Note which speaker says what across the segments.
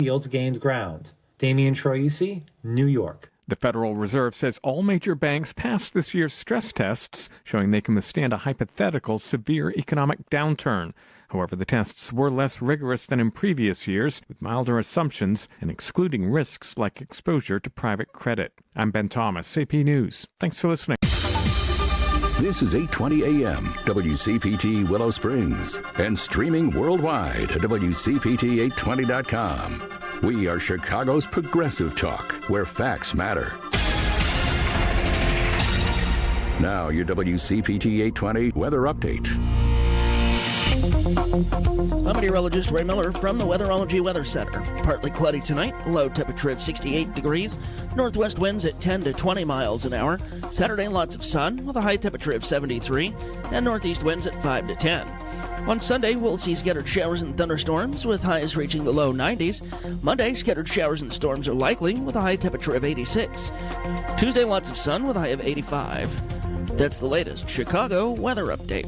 Speaker 1: Yields gained ground. Damian Troisi, New York.
Speaker 2: The Federal Reserve says all major banks passed this year's stress tests, showing they can withstand a hypothetical severe economic downturn. However, the tests were less rigorous than in previous years, with milder assumptions and excluding risks like exposure to private credit. I'm Ben Thomas, AP News. Thanks for listening.
Speaker 3: This is 820 AM, WCPT Willow Springs, and streaming worldwide at WCPT820.com. We are Chicago's progressive talk, where facts matter. Now, your WCPT 820 weather update.
Speaker 4: I'm meteorologist Ray Miller from the Weatherology Weather Center. Partly cloudy tonight, low temperature of 68 degrees, northwest winds at 10 to 20 miles an hour. Saturday, lots of sun with a high temperature of 73, and northeast winds at 5 to 10. On Sunday, we'll see scattered showers and thunderstorms with highs reaching the low 90s. Monday, scattered showers and storms are likely with a high temperature of 86. Tuesday, lots of sun with a high of 85. That's the latest Chicago weather update.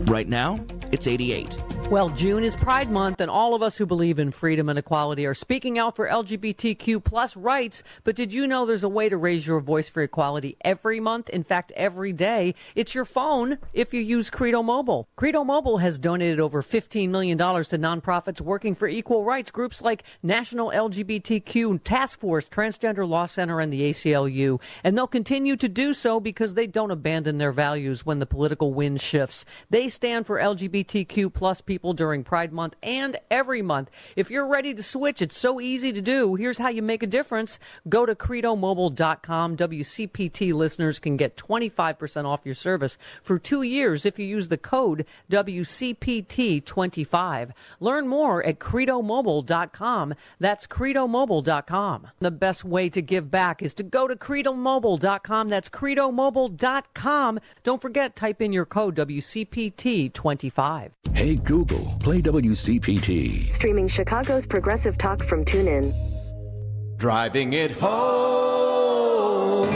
Speaker 4: Right now, it's 88.
Speaker 5: Well, June is Pride Month, and all of us who believe in freedom and equality are speaking out for LGBTQ plus rights. But did you know there's a way to raise your voice for equality every month? In fact, every day. It's your phone if you use Credo Mobile. Credo Mobile has donated over $15 million to nonprofits working for equal rights, groups like National LGBTQ Task Force, Transgender Law Center, and the ACLU. And they'll continue to do so because they don't abandon their values when the political wind shifts. They stand for LGBTQ plus people during Pride Month and every month. If you're ready to switch, it's so easy to do. Here's how you make a difference. Go to credomobile.com. WCPT listeners can get 25% off your service for 2 years if you use the code WCPT25. Learn more at credomobile.com. That's credomobile.com. The best way to give back is to go to credomobile.com. That's credomobile.com. Don't forget, type in your code WCPT25.
Speaker 3: Hey, Google, play WCPT.
Speaker 6: Streaming Chicago's progressive talk from TuneIn.
Speaker 7: Driving it home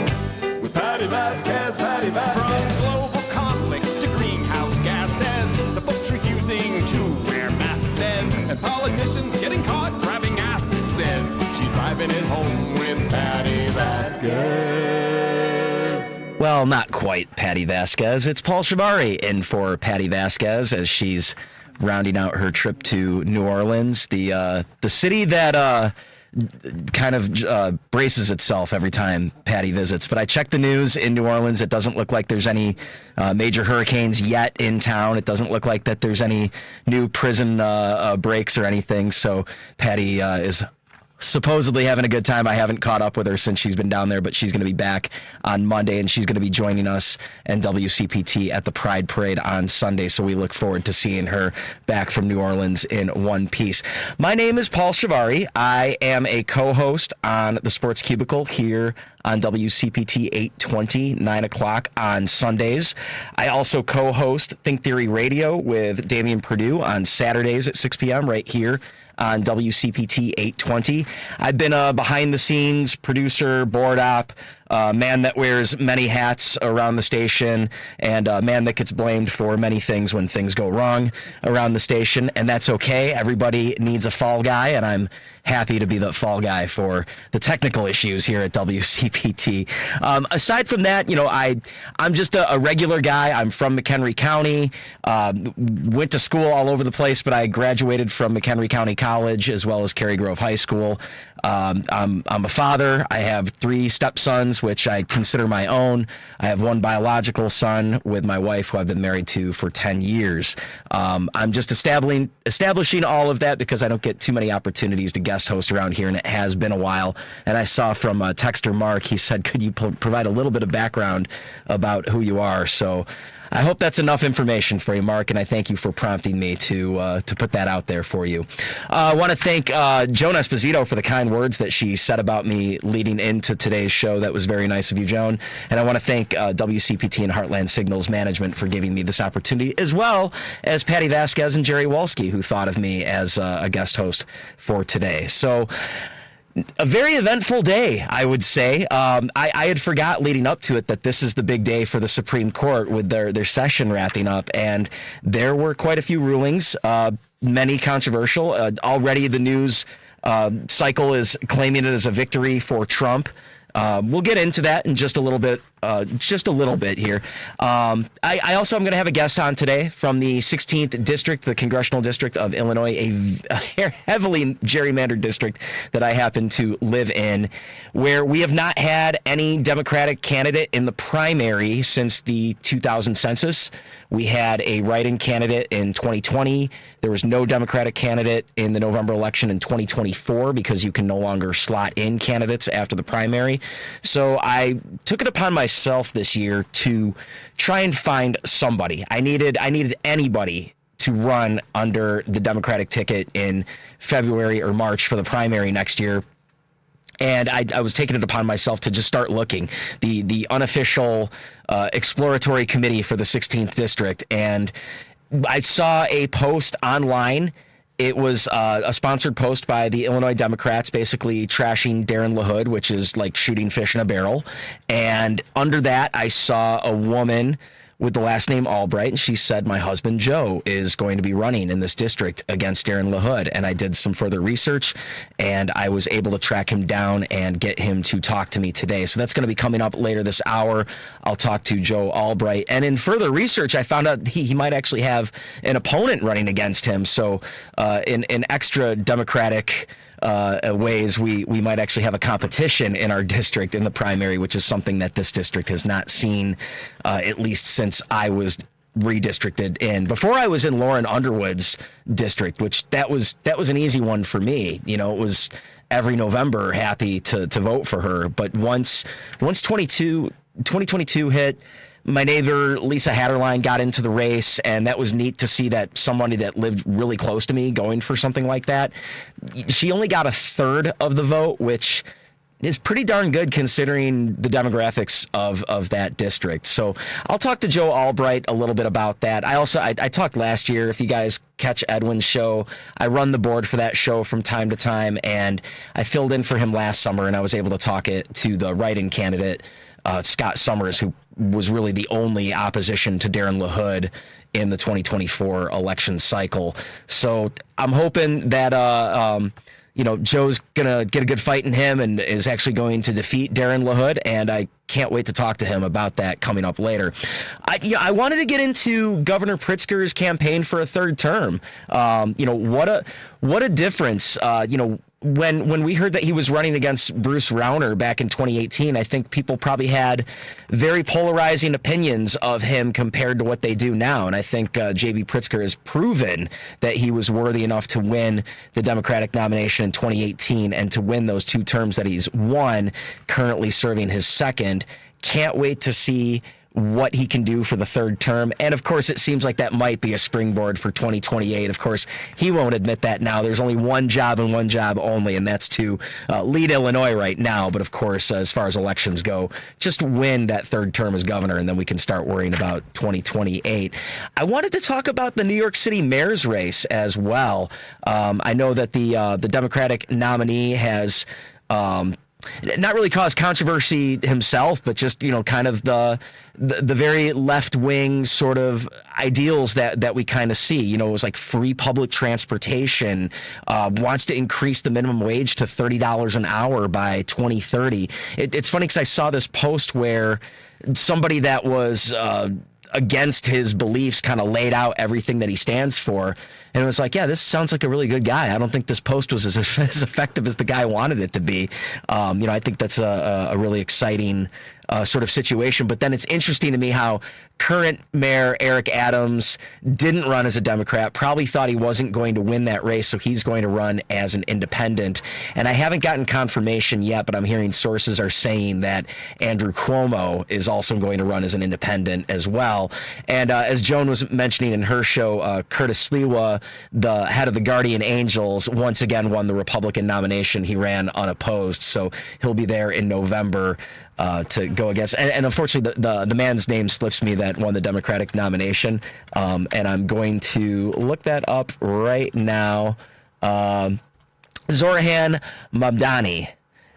Speaker 7: with Patti Vasquez, Patti Vasquez. From global conflicts to greenhouse gases, the folks refusing to wear masks says, and politicians getting caught grabbing ass says, she's driving it home with Patti Vasquez.
Speaker 8: Well, not quite Patti Vasquez. It's Paul Chivari in for Patti Vasquez as she's rounding out her trip to New Orleans, the city that kind of braces itself every time Patti visits. But I checked the news in New Orleans. It doesn't look like there's any major hurricanes yet in town. It doesn't look like that there's any new prison breaks or anything. So Patti is supposedly having a good time. I haven't caught up with her since she's been down there, but she's going to be back on Monday, and she's going to be joining us and WCPT at the Pride Parade on Sunday. So we look forward to seeing her back from New Orleans in one piece. My name is Paul Chivari. I am a co-host on the Sports Cubicle here on WCPT 820, 9 o'clock on Sundays. I also co-host Think Theory Radio with Damian Perdue on Saturdays at 6 p.m. right here on WCPT 820. I've been a behind-the-scenes producer, board op, man that wears many hats around the station, and a man that gets blamed for many things when things go wrong around the station, and that's okay. Everybody needs a fall guy, and I'm happy to be the fall guy for the technical issues here at WCPT. Aside from that, you know, I'm just a regular guy. I'm from McHenry County, went to school all over the place, but I graduated from McHenry County College as well as Cary Grove High School. I'm a father. I have 3 stepsons, which I consider my own. I have 1 biological son with my wife, who I've been married to for 10 years. I'm just establishing all of that because I don't get too many opportunities to guest host around here, and it has been a while. And I saw from texter Mark, he said, could you provide a little bit of background about who you are? So I hope that's enough information for you, Mark, and I thank you for prompting me to put that out there for you. I want to thank Joan Esposito for the kind words that she said about me leading into today's show. That was very nice of you, Joan. And I want to thank WCPT and Heartland Signals Management for giving me this opportunity, as well as Patti Vasquez and Jerry Wolski, who thought of me as a guest host for today. So a very eventful day, I would say. I had forgot leading up to it that this is the big day for the Supreme Court with their session wrapping up, and there were quite a few rulings, many controversial. Already the news cycle is claiming it as a victory for Trump. We'll get into that in just a little bit here. I also am going to have a guest on today from the 16th district, the congressional district of Illinois, a heavily gerrymandered district that I happen to live in, where we have not had any Democratic candidate in the primary since the 2000 census. We had a write-in candidate in 2020. There was no Democratic candidate in the November election in 2024 because you can no longer slot in candidates after the primary. So I took it upon myself this year to try and find somebody. I needed anybody to run under the Democratic ticket in February or March for the primary next year. And I was taking it upon myself to just start looking, the unofficial exploratory committee for the 16th district. And I saw a post online. It was a sponsored post by the Illinois Democrats, basically trashing Darren LaHood, which is like shooting fish in a barrel. And under that, I saw a woman with the last name Albright, and she said, my husband Joe is going to be running in this district against Darren LaHood. And I did some further research, and I was able to track him down and get him to talk to me today. So that's going to be coming up later this hour. I'll talk to Joe Albright. And in further research, I found out he might actually have an opponent running against him. So in extra Democratic ways, we might actually have a competition in our district in the primary, which is something that this district has not seen, at least since I was redistricted in. Before I was in Lauren Underwood's district, which that was an easy one for me. You know, it was every November happy to vote for her. But once 2022 hit, my neighbor, Lisa Hatterline, got into the race, and that was neat to see that somebody that lived really close to me going for something like that. She only got a third of the vote, which is pretty darn good considering the demographics of that district. So I'll talk to Joe Albright a little bit about that. I talked last year. If you guys catch Edwin's show, I run the board for that show from time to time, and I filled in for him last summer, and I was able to talk it to the write-in candidate, Scott Summers, who was really the only opposition to Darren LaHood in the 2024 election cycle. So I'm hoping that Joe's gonna get a good fight in him and is actually going to defeat Darren LaHood, and I can't wait to talk to him about that coming up later. I wanted to get into Governor Pritzker's campaign for a third term. What a difference. When we heard that he was running against Bruce Rauner back in 2018, I think people probably had very polarizing opinions of him compared to what they do now. And I think J.B. Pritzker has proven that he was worthy enough to win the Democratic nomination in 2018 and to win those two terms that he's won, currently serving his second. Can't wait to see what he can do for the third term. And of course, it seems like that might be a springboard for 2028. Of course, he won't admit that now. There's only one job and one job only, and that's to lead Illinois right now. But of course, as far as elections go, just win that third term as governor, and then we can start worrying about 2028. I wanted to talk about the New York City mayor's race as well. I know that the Democratic nominee has not really caused controversy himself, but just, kind of the very left-wing sort of ideals that we kind of see. It was like free public transportation, wants to increase the minimum wage to $30 an hour by 2030. It's funny because I saw this post where somebody that was against his beliefs kind of laid out everything that he stands for. And it was like, yeah, this sounds like a really good guy. I don't think this post was as effective as the guy wanted it to be. I think that's a really exciting sort of situation. But then it's interesting to me how current Mayor Eric Adams didn't run as a Democrat, probably thought he wasn't going to win that race, so he's going to run as an independent. And I haven't gotten confirmation yet, but I'm hearing sources are saying that Andrew Cuomo is also going to run as an independent as well. And as Joan was mentioning in her show, Curtis Sliwa, the head of the Guardian Angels, once again won the Republican nomination. He ran unopposed, so he'll be there in November to go against. And unfortunately, the man's name slips me that won the Democratic nomination, and I'm going to look that up right now. Zorahan Mamdani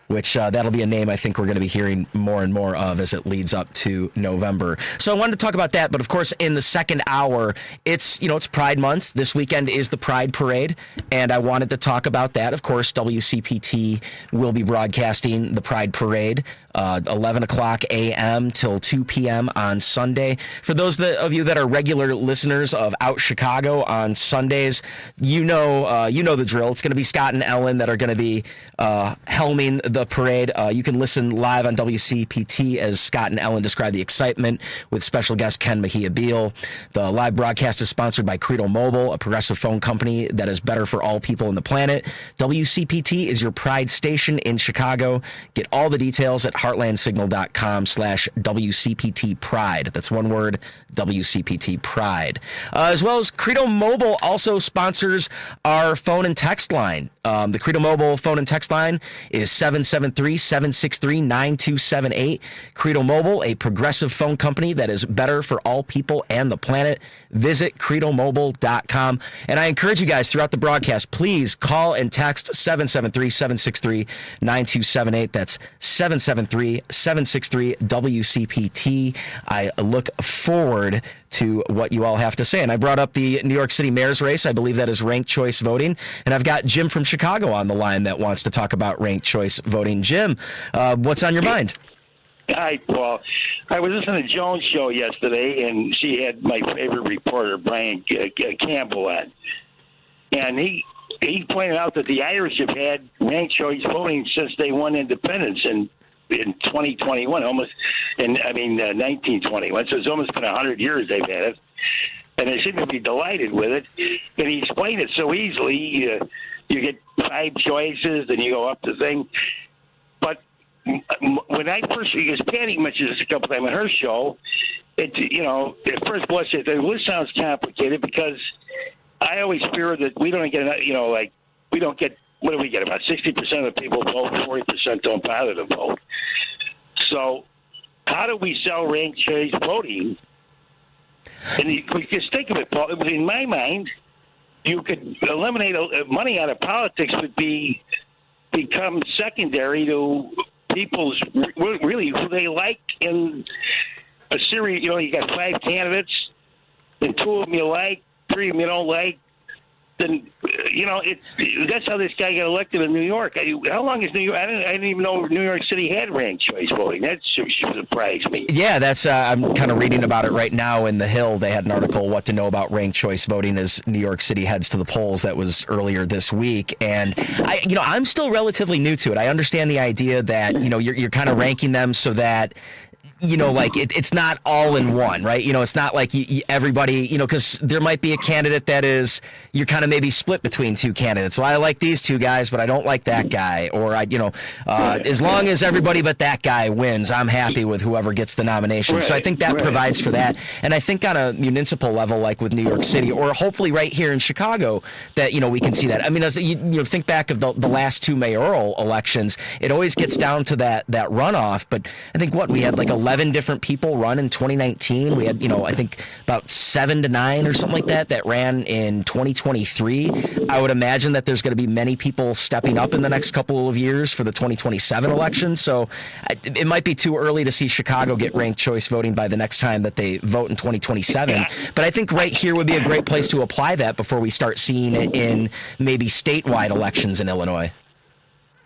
Speaker 8: which that'll be a name I think we're going to be hearing more and more of as it leads up to November. So I wanted to talk about that, but of course in the second hour, it's Pride Month. This weekend is the Pride Parade, and I wanted to talk about that. Of course, WCPT will be broadcasting the Pride Parade 11 o'clock a.m. till 2 p.m. on Sunday. For those of you that are regular listeners of Out Chicago on Sundays, you know the drill. It's going to be Scott and Ellen that are going to be helming the parade. You can listen live on WCPT as Scott and Ellen describe the excitement with special guest Ken Mejia Beal. The live broadcast is sponsored by Credo Mobile, a progressive phone company that is better for all people on the planet. WCPT is your Pride station in Chicago. Get all the details at heartlandsignal.com/WCPT Pride. That's one word, WCPT Pride. As well as Credo Mobile also sponsors our phone and text line. The Credo Mobile phone and text line is 773-763-9278. Credo Mobile, a progressive phone company that is better for all people and the planet. Visit credomobile.com. And I encourage you guys throughout the broadcast, please call and text 773-763-9278. That's 773-763-WCPT. I look forward to what you all have to say. And I brought up the New York City mayor's race. I believe that is ranked choice voting. And I've got Jim from Chicago on the line that wants to talk about ranked choice voting. Jim, what's on your mind?
Speaker 9: Hi, Paul. I was listening to Jones' show yesterday, and she had my favorite reporter, Brian Campbell, on. And he pointed out that the Irish have had ranked choice voting since they won independence in 2021, 1921. So it's almost been 100 years they've had it. And they seem to be delighted with it. And he explained it so easily. You get 5 choices, then you go up the thing. But when I first, because Patty mentioned this a couple times on her show, at first blush, the list sounds complicated because I always fear that we don't get, we don't get, what do we get? About 60% of the people vote, 40% don't bother to vote. So how do we sell ranked choice voting? And just think of it, Paul. In my mind, you could eliminate money out of politics would become secondary to people's really who they like in a series. You got 5 candidates, and 2 of them you like, 3 of them you don't like. Then that's how this guy got elected in New York. How long is New York? I didn't even know New York City had ranked choice voting. That surprised me.
Speaker 8: Yeah, that's. I'm kind of reading about it right now in The Hill. They had an article, "What to Know About Ranked Choice Voting" as New York City heads to the polls. That was earlier this week, and I'm still relatively new to it. I understand the idea that you're kind of ranking them so that. It's not all in one, right? It's not like everybody, because there might be a candidate that is, you're kind of maybe split between 2 candidates. Well, I like these 2 guys, but I don't like that guy. Or, as long as everybody but that guy wins, I'm happy with whoever gets the nomination. So I think that provides for that. And I think on a municipal level, like with New York City, or hopefully right here in Chicago, that, we can see that. I mean, as think back of the last 2 mayoral elections, it always gets down to that runoff. But I think we had like 11 different people run in 2019. We had, I think about 7 to 9 or something like that ran in 2023. I would imagine that there's going to be many people stepping up in the next couple of years for the 2027 election. So it might be too early to see Chicago get ranked choice voting by the next time that they vote in 2027. But I think right here would be a great place to apply that before we start seeing it in maybe statewide elections in Illinois.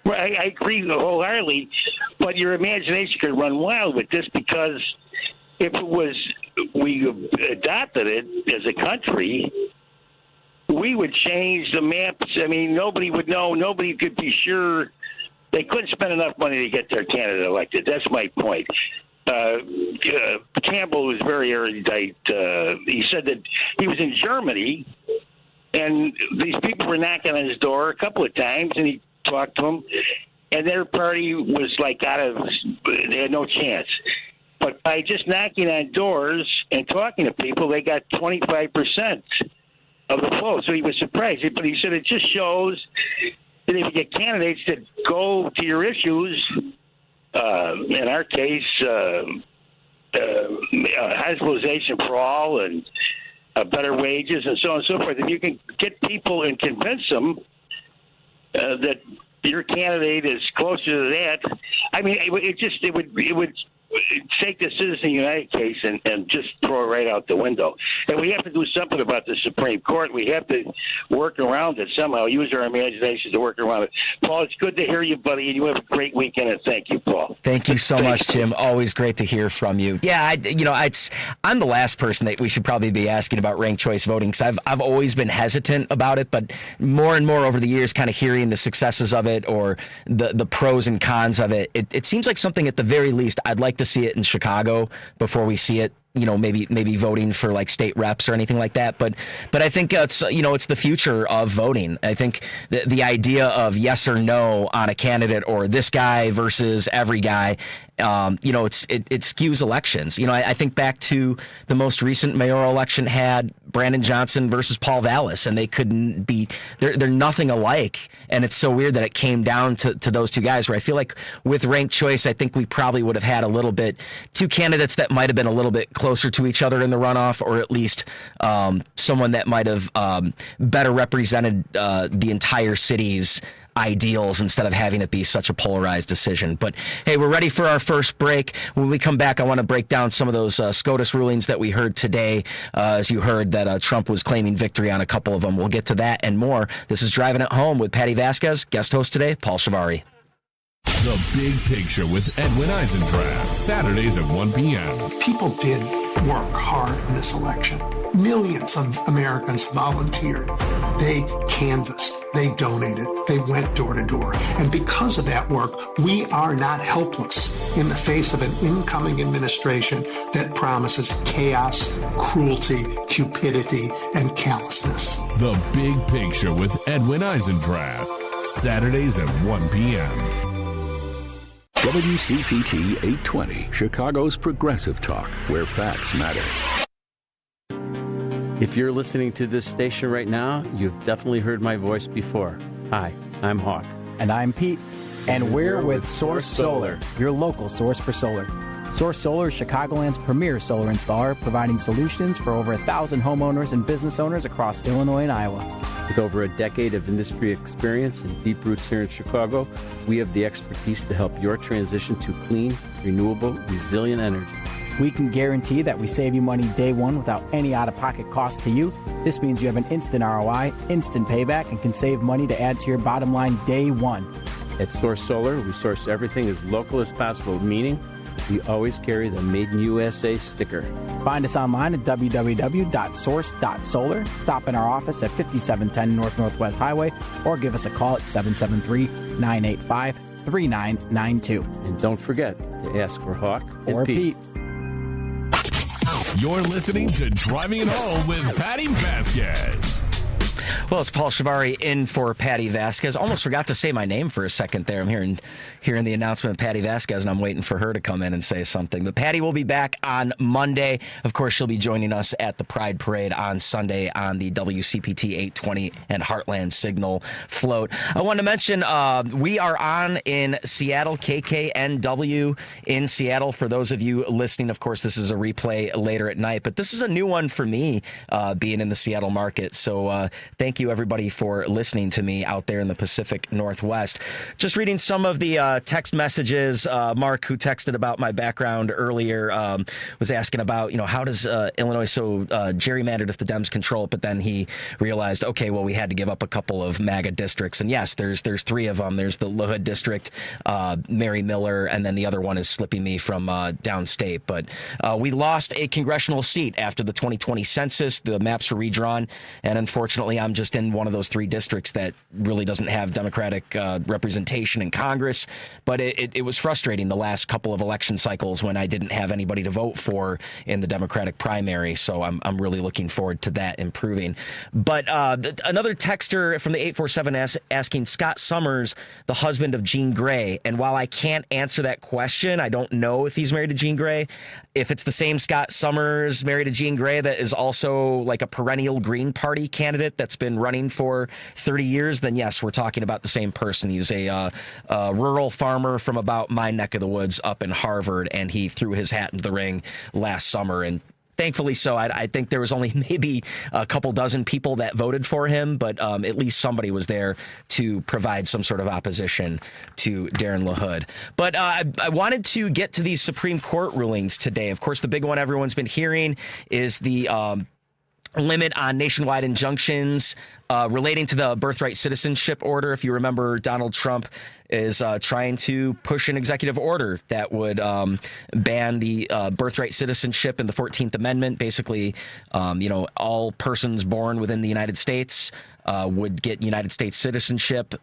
Speaker 9: Well, I agree wholeheartedly, but your imagination could run wild with this because if we adopted it as a country, we would change the maps. I mean, nobody would know. Nobody could be sure. They couldn't spend enough money to get their candidate elected. That's my point. Campbell was very erudite. He said that he was in Germany, and these people were knocking on his door a couple of times, and he talked to them, and their party was like they had no chance. But by just knocking on doors and talking to people, they got 25% of the vote. So he was surprised. But he said it just shows that if you get candidates that go to your issues, in our case, hospitalization for all and better wages and so on and so forth, if you can get people and convince them that your candidate is closer to that, I mean, it would take the Citizen United case and just throw it right out the window. And we have to do something about the Supreme Court. We have to work around it somehow, use our imagination to work around it. Paul, it's good to hear you, buddy, and you have a great weekend, and thank you, Paul.
Speaker 8: Thank you so much, Jim. Always great to hear from you. Yeah, I'm the last person that we should probably be asking about ranked choice voting, because I've always been hesitant about it, but more and more over the years, kind of hearing the successes of it or the pros and cons of it, it seems like something at the very least I'd like to see it in Chicago before we see it, maybe voting for like state reps or anything like that. But I think it's the future of voting. I think the idea of yes or no on a candidate or this guy versus every guy, it skews elections. I think back to the most recent mayoral election had Brandon Johnson versus Paul Vallis, and they couldn't be, they're nothing alike. And it's so weird that it came down to those two guys, where I feel like with ranked choice, I think we probably would have had a little bit, two candidates that might have been a little bit closer to each other in the runoff, or at least someone that might have better represented the entire city's ideals instead of having it be such a polarized decision. But hey, we're ready for our first break. When we come back, I want to break down some of those SCOTUS rulings that we heard today. As you heard that Trump was claiming victory on a couple of them. We'll get to that and more. This is Driving It Home with Patti Vasquez. Guest host today, Paul Chivari.
Speaker 10: The Big Picture with Edwin Eisendrath, Saturdays at 1 p.m.
Speaker 11: People did work hard in this election. Millions of Americans volunteered. They canvassed. They donated. They went door to door. And because of that work, we are not helpless in the face of an incoming administration that promises chaos, cruelty, cupidity, and callousness.
Speaker 10: The Big Picture with Edwin Eisendrath, Saturdays at 1 p.m.
Speaker 3: WCPT 820, Chicago's progressive talk, where facts matter.
Speaker 12: If you're listening to this station right now, you've definitely heard my voice before. Hi, I'm Hawk.
Speaker 13: And I'm Pete. And we're with Source Solar, your local source for solar. Source Solar is Chicagoland's premier solar installer, providing solutions for over 1,000 homeowners and business owners across Illinois and Iowa.
Speaker 12: With over a decade of industry experience and deep roots here in Chicago, we have the expertise to help your transition to clean, renewable, resilient energy.
Speaker 13: We can guarantee that we save you money day one without any out-of-pocket cost to you. This means you have an instant ROI, instant payback, and can save money to add to your bottom line day one.
Speaker 12: At Source Solar, we source everything as local as possible, meaning we always carry the Made in USA sticker.
Speaker 13: Find us online at www.source.solar. Stop in our office at 5710 North Northwest Highway or give us a call at 773-985-3992.
Speaker 12: And don't forget to ask for Hawk
Speaker 13: or Pete.
Speaker 10: You're listening to Driving It Home with Patti Vasquez.
Speaker 8: Well, it's Paul Chivari in for Patti Vasquez. Almost forgot to say my name for a second there. I'm hearing the announcement of Patti Vasquez, and I'm waiting for her to come in and say something. But Patti will be back on Monday. Of course, she'll be joining us at the Pride Parade on Sunday on the WCPT 820 and Heartland Signal float. I want to mention we are on in Seattle, KKNW in Seattle. For those of you listening, of course, this is a replay later at night, but this is a new one for me being in the Seattle market. So thank you, everybody, for listening to me out there in the Pacific Northwest. Just reading some of the text messages. Mark, who texted about my background earlier, was asking about, how does Illinois so gerrymandered if the Dems control it? But then he realized, okay, well, we had to give up a couple of MAGA districts. And yes, there's three of them. There's the LaHood district, Mary Miller, and then the other one is slipping me from downstate. But we lost a congressional seat after the 2020 census. The maps were redrawn, and unfortunately, I'm just in one of those three districts that really doesn't have Democratic representation in Congress. But it was frustrating the last couple of election cycles when I didn't have anybody to vote for in the Democratic primary. So I'm really looking forward to that improving. But another texter from the 847 asking Scott Summers, the husband of Jean Grey. And while I can't answer that question, I don't know if he's married to Jean Grey. If it's the same Scott Summers married to Jean Grey that is also like a perennial Green Party candidate that's been running for 30 years, then yes, we're talking about the same person. He's a rural farmer from about my neck of the woods up in Harvard, and he threw his hat into the ring last summer. And thankfully so. I think there was only maybe a couple dozen people that voted for him, but at least somebody was there to provide some sort of opposition to Darren LaHood. But I wanted to get to these Supreme Court rulings today. Of course, the big one everyone's been hearing is the limit on nationwide injunctions relating to the birthright citizenship order. If you remember, Donald Trump is trying to push an executive order that would ban the birthright citizenship in the 14th Amendment. Basically, all persons born within the United States would get United States citizenship.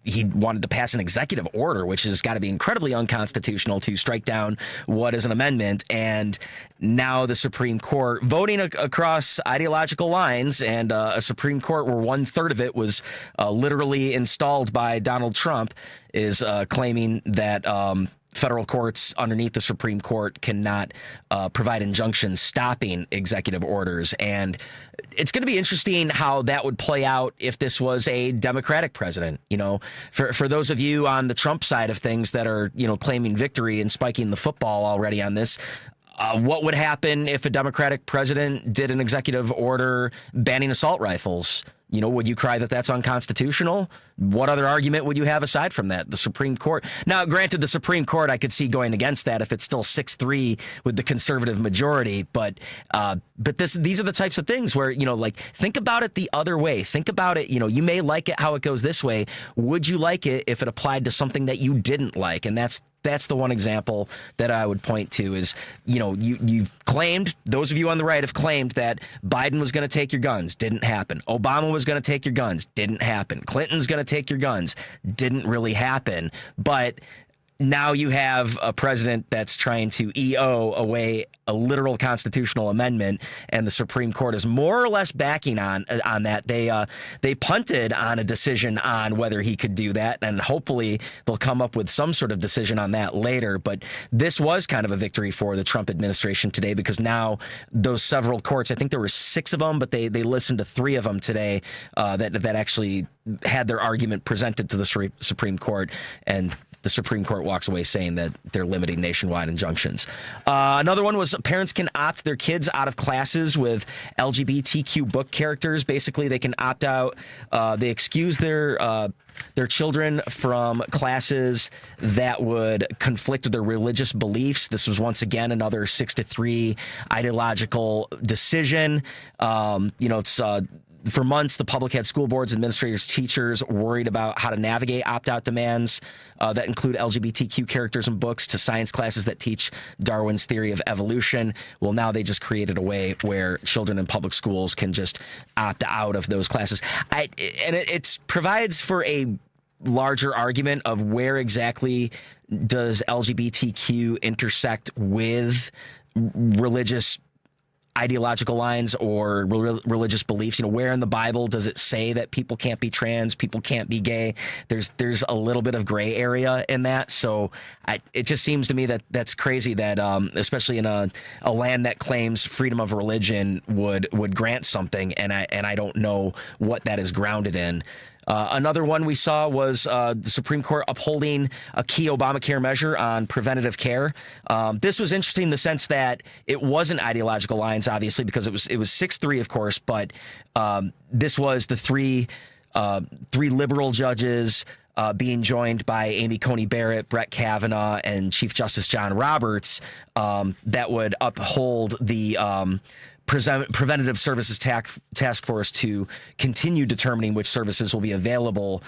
Speaker 8: He wanted to pass an executive order, which has got to be incredibly unconstitutional to strike down what is an amendment. And now the Supreme Court voting across ideological lines, and a Supreme Court where 1/3 of it was literally installed by Donald Trump is claiming that federal courts underneath the Supreme Court cannot provide injunctions stopping executive orders. And it's going to be interesting how that would play out if this was a Democratic president. For those of you on the Trump side of things that are, claiming victory and spiking the football already on this, what would happen if a Democratic president did an executive order banning assault rifles? Would you cry that that's unconstitutional? What other argument would you have aside from that? The Supreme Court. Now, granted, the Supreme Court, I could see going against that if it's still 6-3 with the conservative majority. But these are the types of things where, think about it the other way. Think about it. You may like it how it goes this way. Would you like it if it applied to something that you didn't like? And that's the one example that I would point to is, you've claimed, those of you on the right have claimed that Biden was going to take your guns. Didn't happen. Obama was going to take your guns. Didn't happen. Clinton's going to take your guns. Didn't really happen. But now you have a president that's trying to EO away a literal constitutional amendment, and the Supreme Court is more or less backing on that. They punted on a decision on whether he could do that, and hopefully they'll come up with some sort of decision on that later. But this was kind of a victory for the Trump administration today, because now those several courts, I think there were 6 of them, but they listened to 3 of them today that actually had their argument presented to the Supreme Court, and the Supreme Court walks away saying that they're limiting nationwide injunctions. Another one was parents can opt their kids out of classes with LGBTQ book characters. Basically, they can opt out. They excuse their children from classes that would conflict with their religious beliefs. This was once again another 6-3 ideological decision. It's for months, the public had school boards, administrators, teachers worried about how to navigate opt-out demands that include LGBTQ characters in books to science classes that teach Darwin's theory of evolution. Well, now they just created a way where children in public schools can just opt out of those classes. It provides for a larger argument of where exactly does LGBTQ intersect with religious ideological lines or religious beliefs. Where in the Bible does it say that people can't be trans, people can't be gay? There's a little bit of gray area in that. So it just seems to me that that's crazy that especially in a land that claims freedom of religion would grant something, and I don't know what that is grounded in. Another one we saw was the Supreme Court upholding a key Obamacare measure on preventative care. This was interesting in the sense that it wasn't ideological lines, obviously, because it was 6-3, of course, but this was the three liberal judges being joined by Amy Coney Barrett, Brett Kavanaugh, and Chief Justice John Roberts that would uphold the Preventative Services Task Force to continue determining which services will be available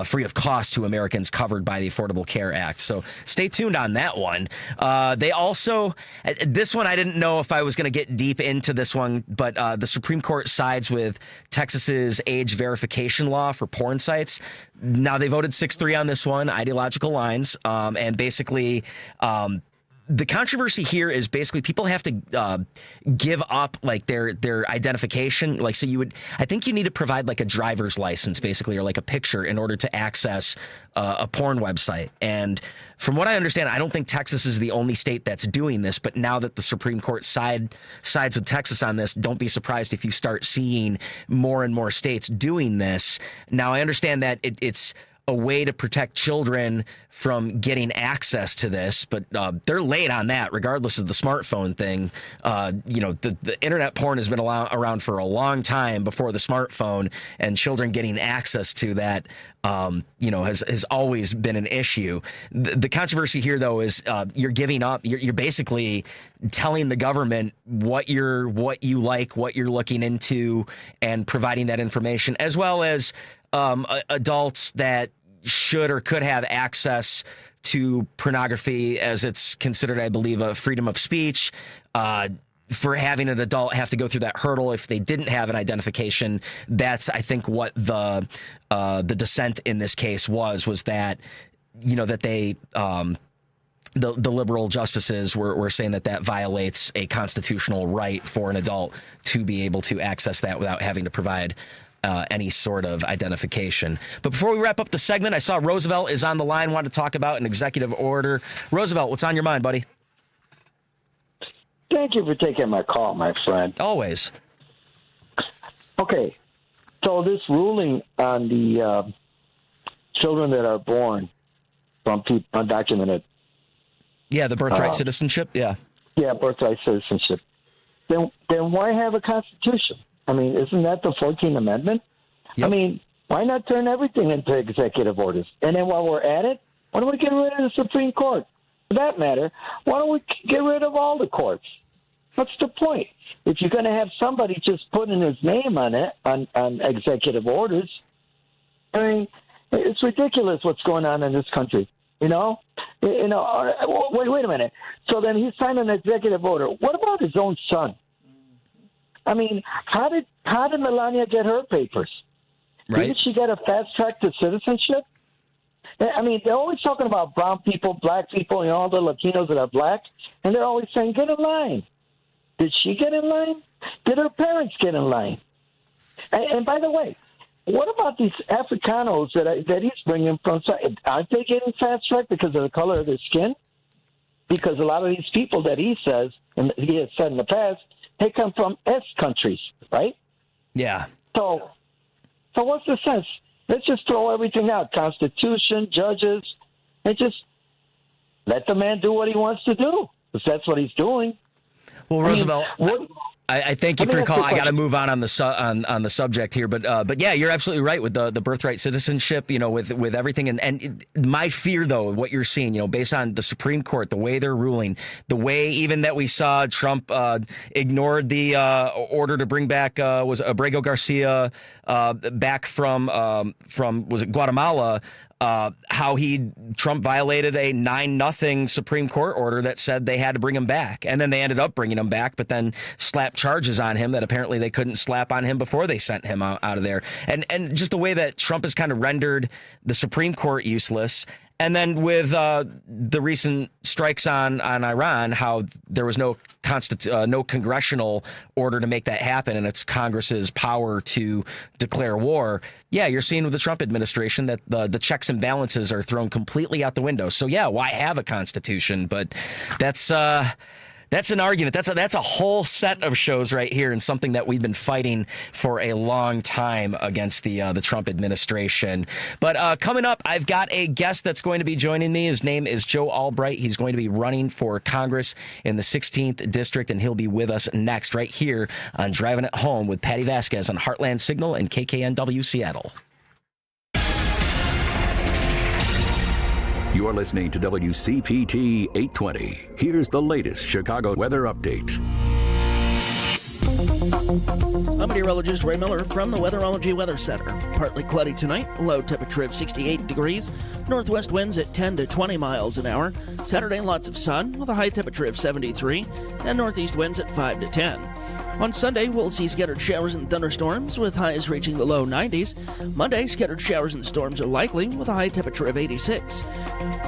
Speaker 8: free of cost to Americans covered by the Affordable Care Act. So stay tuned on that one. They also, this one I didn't know if I was going to get deep into this one, but the Supreme Court sides with Texas's age verification law for porn sites. Now they voted 6-3 on this one, ideological lines, and basically the controversy here is basically people have to give up like their identification. Like, so I think you need to provide like a driver's license basically, or like a picture in order to access a porn website. And from what I understand, I don't think Texas is the only state that's doing this, but now that the Supreme Court sides with Texas on this, don't be surprised if you start seeing more and more states doing this. Now, I understand that it's a way to protect children from getting access to this, but they're late on that, regardless of the smartphone thing. The internet porn has been around for a long time before the smartphone, and children getting access to that, has always been an issue. The controversy here, though, is you're giving up. You're basically telling the government what you like, what you're looking into, and providing that information, as well as adults that should or could have access to pornography, as it's considered, I believe, a freedom of speech. For having an adult have to go through that hurdle if they didn't have an identification, that's, I think, what the dissent in this case was that, that they the liberal justices were saying that violates a constitutional right for an adult to be able to access that without having to provide any sort of identification. But before we wrap up the segment, I saw Roosevelt is on the line, wanted to talk about an executive order. Roosevelt, what's on your mind, buddy?
Speaker 14: Thank you for taking my call, my friend.
Speaker 8: Always.
Speaker 14: Okay, so this ruling on the children that are born from undocumented.
Speaker 8: Yeah, the birthright citizenship, yeah.
Speaker 14: Yeah, birthright citizenship. Then why have a constitution? I mean, isn't that the 14th Amendment? Yep. I mean, why not turn everything into executive orders? And then while we're at it, why don't we get rid of the Supreme Court? For that matter, why don't we get rid of all the courts? What's the point? If you're going to have somebody just putting his name on it, on executive orders, I mean, it's ridiculous what's going on in this country. Wait a minute. So then he's signed an executive order. What about his own son? I mean, how did Melania get her papers?
Speaker 8: Right.
Speaker 14: Didn't she get a fast track to citizenship? I mean, they're always talking about brown people, black people, all the Latinos that are black, and they're always saying, get in line. Did she get in line? Did her parents get in line? And by the way, what about these Africanos that he's bringing from? Aren't they getting fast track because of the color of their skin? Because a lot of these people that he says, and he has said in the past, they come from S countries, right?
Speaker 8: Yeah.
Speaker 14: So what's the sense? Let's just throw everything out, Constitution, judges, and just let the man do what he wants to do, because that's what he's doing.
Speaker 8: Well, Roosevelt, I thank you for your call. I got to move on the subject here, but yeah, you're absolutely right with the birthright citizenship. With everything, and my fear though, what you're seeing, based on the Supreme Court, the way they're ruling, the way even that we saw Trump ignored the order to bring back was Abrego Garcia back from was it Guatemala. How Trump violated a 9-0 Supreme Court order that said they had to bring him back. And then they ended up bringing him back, but then slapped charges on him that apparently they couldn't slap on him before they sent him out of there. And just the way that Trump has kind of rendered the Supreme Court useless. And then with the recent strikes on Iran, how there was no congressional order to make that happen, and it's Congress's power to declare war. Yeah, you're seeing with the Trump administration that the checks and balances are thrown completely out the window. So yeah, why have a constitution? But that's an argument. That's a whole set of shows right here, and something that we've been fighting for a long time against the Trump administration. But coming up, I've got a guest that's going to be joining me. His name is Joe Albright. He's going to be running for Congress in the 16th District, and he'll be with us next right here on Driving It Home with Patti Vasquez on Heartland Signal and KKNW Seattle.
Speaker 3: You're listening to WCPT 820. Here's the latest Chicago weather update.
Speaker 4: I'm meteorologist Ray Miller from the Weatherology Weather Center. Partly cloudy tonight, low temperature of 68 degrees, northwest winds at 10 to 20 miles an hour. Saturday, lots of sun with a high temperature of 73, and northeast winds at 5 to 10. On Sunday, we'll see scattered showers and thunderstorms with highs reaching the low 90s. Monday, scattered showers and storms are likely with a high temperature of 86.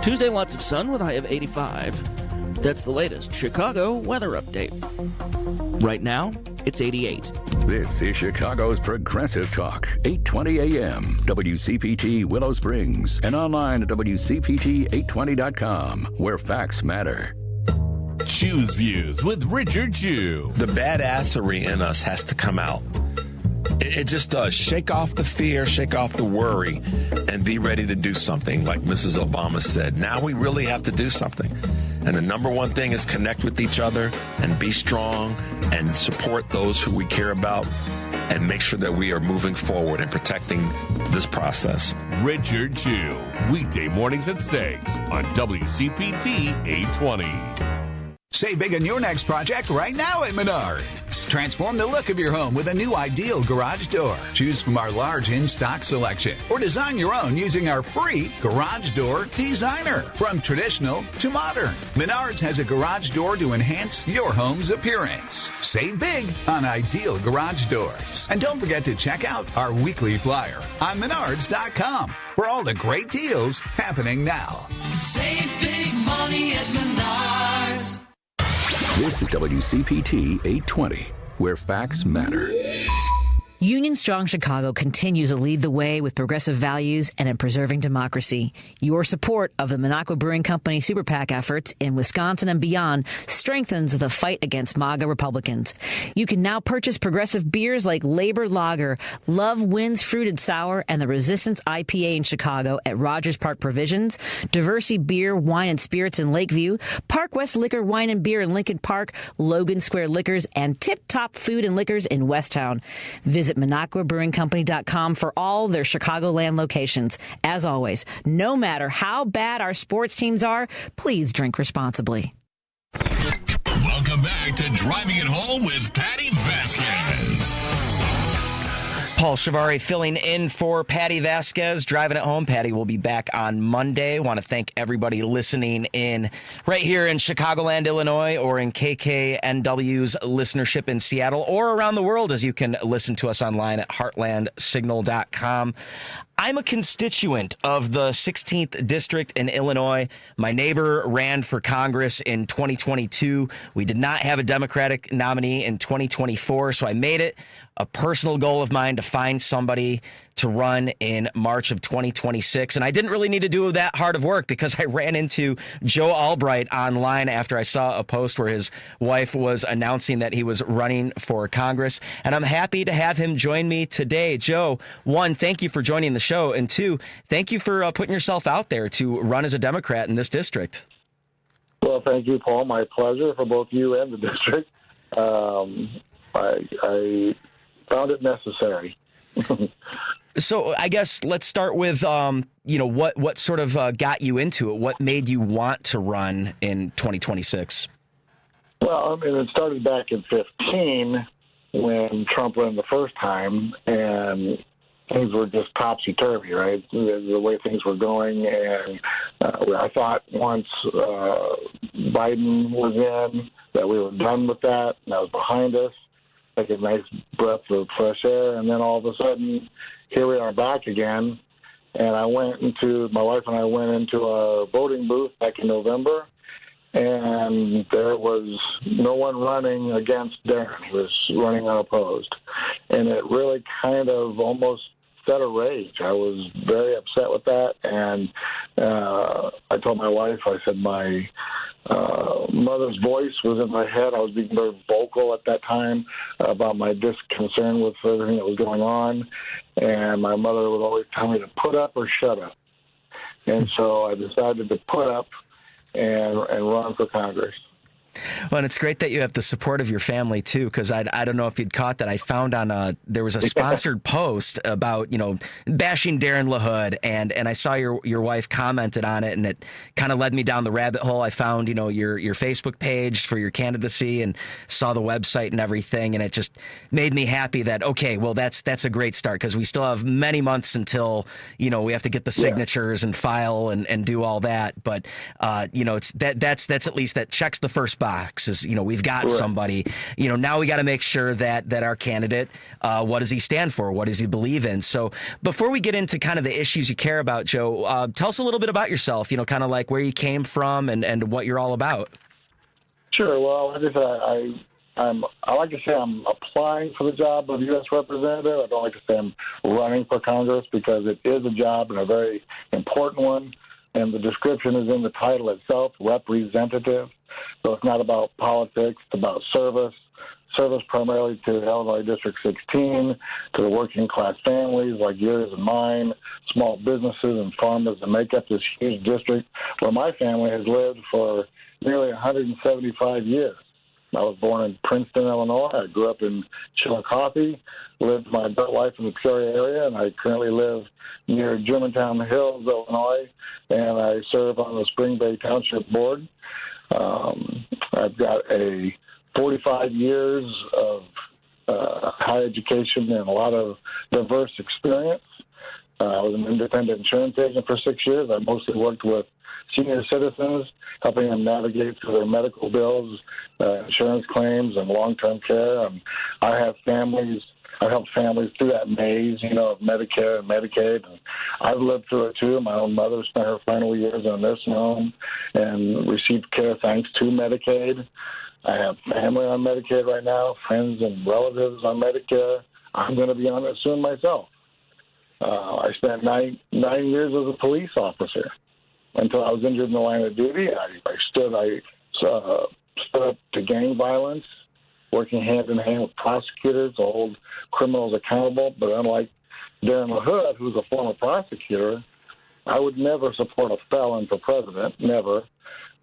Speaker 4: Tuesday, lots of sun with a high of 85. That's the latest Chicago weather update. Right now, it's 88.
Speaker 3: This is Chicago's Progressive Talk, 820 AM, WCPT Willow Springs, and online at WCPT820.com, where facts matter.
Speaker 10: Choose Views with Richard Chew.
Speaker 15: The badassery in us has to come out. It just does. Shake off the fear, shake off the worry, and be ready to do something. Like Mrs. Obama said, now we really have to do something. And the number one thing is connect with each other and be strong and support those who we care about and make sure that we are moving forward and protecting this process.
Speaker 10: Richard Chu, weekday mornings at 6 on WCPT 820.
Speaker 16: Save big on your next project right now at Menards. Transform the look of your home with a new Ideal garage door. Choose from our large in-stock selection or design your own using our free Garage Door Designer. From traditional to modern, Menards has a garage door to enhance your home's appearance. Save big on Ideal garage doors. And don't forget to check out our weekly flyer on Menards.com for all the great deals happening now.
Speaker 17: Save big money at Menards.
Speaker 3: This is WCPT 820, where facts matter.
Speaker 18: Union Strong Chicago continues to lead the way with progressive values and in preserving democracy. Your support of the Minocqua Brewing Company Super PAC efforts in Wisconsin and beyond strengthens the fight against MAGA Republicans. You can now purchase progressive beers like Labor Lager, Love Wins Fruited Sour, and the Resistance IPA in Chicago at Rogers Park Provisions, Diversity Beer, Wine, and Spirits in Lakeview, Park West Liquor, Wine, and Beer in Lincoln Park, Logan Square Liquors, and Tip Top Food and Liquors in Westtown. Visit MinocquaBrewingCompany.com for all their Chicagoland locations. As always, no matter how bad our sports teams are, please drink responsibly.
Speaker 10: Welcome back to Driving It Home with Patti Vasquez.
Speaker 8: Paul Chivari filling in for Patti Vasquez, driving it home. Patti will be back on Monday. Want to thank everybody listening in right here in Chicagoland, Illinois, or in KKNW's listenership in Seattle, or around the world as you can listen to us online at heartlandsignal.com. I'm a constituent of the 16th District in Illinois. My neighbor ran for Congress in 2022. We did not have a Democratic nominee in 2024, so I made it a personal goal of mine to find somebody to run in March of 2026. And I didn't really need to do that hard of work because I ran into Joe Albright online after I saw a post where his wife was announcing that he was running for Congress. And I'm happy to have him join me today. Joe, one, thank you for joining the show. And two, thank you for putting yourself out there to run as a Democrat in this district.
Speaker 19: Well, thank you, Paul. My pleasure for both you and the district. I found it necessary.
Speaker 8: So I guess let's start with, what sort of got you into it? What made you want to run in 2026?
Speaker 19: Well, I mean, it started back in 2015 when Trump ran the first time, and things were just topsy-turvy, right? The way things were going, and I thought once Biden was in that we were done with that, and that was behind us. Like a nice breath of fresh air, and then all of a sudden, here we are back again. And my wife and I went into a voting booth back in November, and there was no one running against Darren. He was running unopposed. And it really kind of almost set a rage. I was very upset with that, and I told my wife, I said, my mother's voice was in my head. I was being very vocal at that time about my disconcern with everything that was going on, and my mother would always tell me to put up or shut up. And so I decided to put up and run for Congress.
Speaker 8: Well, and it's great that you have the support of your family, too, because I don't know if you'd caught that. I found there was a sponsored post about, bashing Darren LaHood, and I saw your wife commented on it, and it kind of led me down the rabbit hole. I found, your Facebook page for your candidacy and saw the website and everything, and it just made me happy that, okay, well, that's a great start, because we still have many months until, we have to get the signatures and file and do all that. But, it's that's at least that checks the first box is, we've got somebody, now we got to make sure that our candidate, what does he stand for? What does he believe in? So before we get into kind of the issues you care about, Joe, tell us a little bit about yourself, kind of like where you came from and what you're all about.
Speaker 19: Sure. Well, like I said, I like to say I'm applying for the job of U.S. Representative. I don't like to say I'm running for Congress because it is a job and a very important one. And the description is in the title itself, representative. So it's not about politics, it's about service, service primarily to Illinois District 16, to the working class families like yours and mine, small businesses and farmers that make up this huge district where my family has lived for nearly 175 years. I was born in Princeton, Illinois. I grew up in Chillicothe, lived my adult life in the Chivari area, and I currently live near Germantown Hills, Illinois, and I serve on the Spring Bay Township Board. I've got 45 years of higher education and a lot of diverse experience. I was an independent insurance agent for 6 years. I mostly worked with senior citizens, helping them navigate through their medical bills, insurance claims, and long-term care. And I help families through that maze, of Medicare and Medicaid. And I've lived through it too. My own mother spent her final years in a nursing home and received care thanks to Medicaid. I have family on Medicaid right now, friends and relatives on Medicare. I'm going to be on it soon myself. I spent nine years as a police officer until I was injured in the line of duty. I stood up to gang violence, working hand in hand with prosecutors to hold criminals accountable. But unlike Darren LaHood, who's a former prosecutor, I would never support a felon for president, never.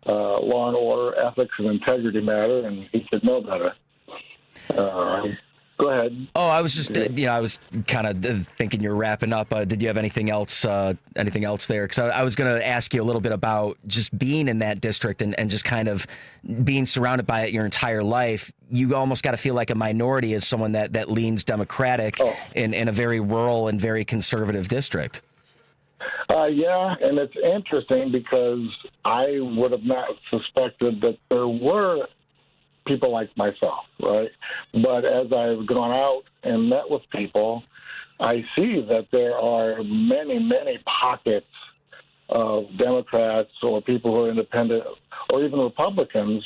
Speaker 19: Law and order, ethics, and integrity matter, and he should know better. Go ahead.
Speaker 8: Oh, I was just, I was kind of thinking you're wrapping up. Did you have anything else there? Because I was going to ask you a little bit about just being in that district and just kind of being surrounded by it your entire life. You almost got to feel like a minority as someone that leans Democratic in a very rural and very conservative district.
Speaker 19: Yeah, and it's interesting because I would have not suspected that there were people like myself, right? But as I've gone out and met with people, I see that there are many, many pockets of Democrats or people who are independent or even Republicans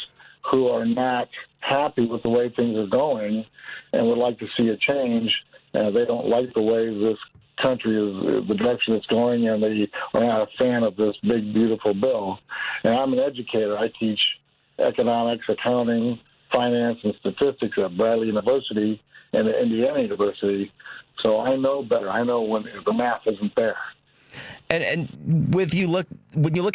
Speaker 19: who are not happy with the way things are going and would like to see a change. They don't like the way this country is, the direction it's going, and they are not a fan of this big, beautiful bill. And I'm an educator. I teach economics, accounting, finance, and statistics at Bradley University and at Indiana University. So I know better. I know when the math isn't there.
Speaker 8: And when you look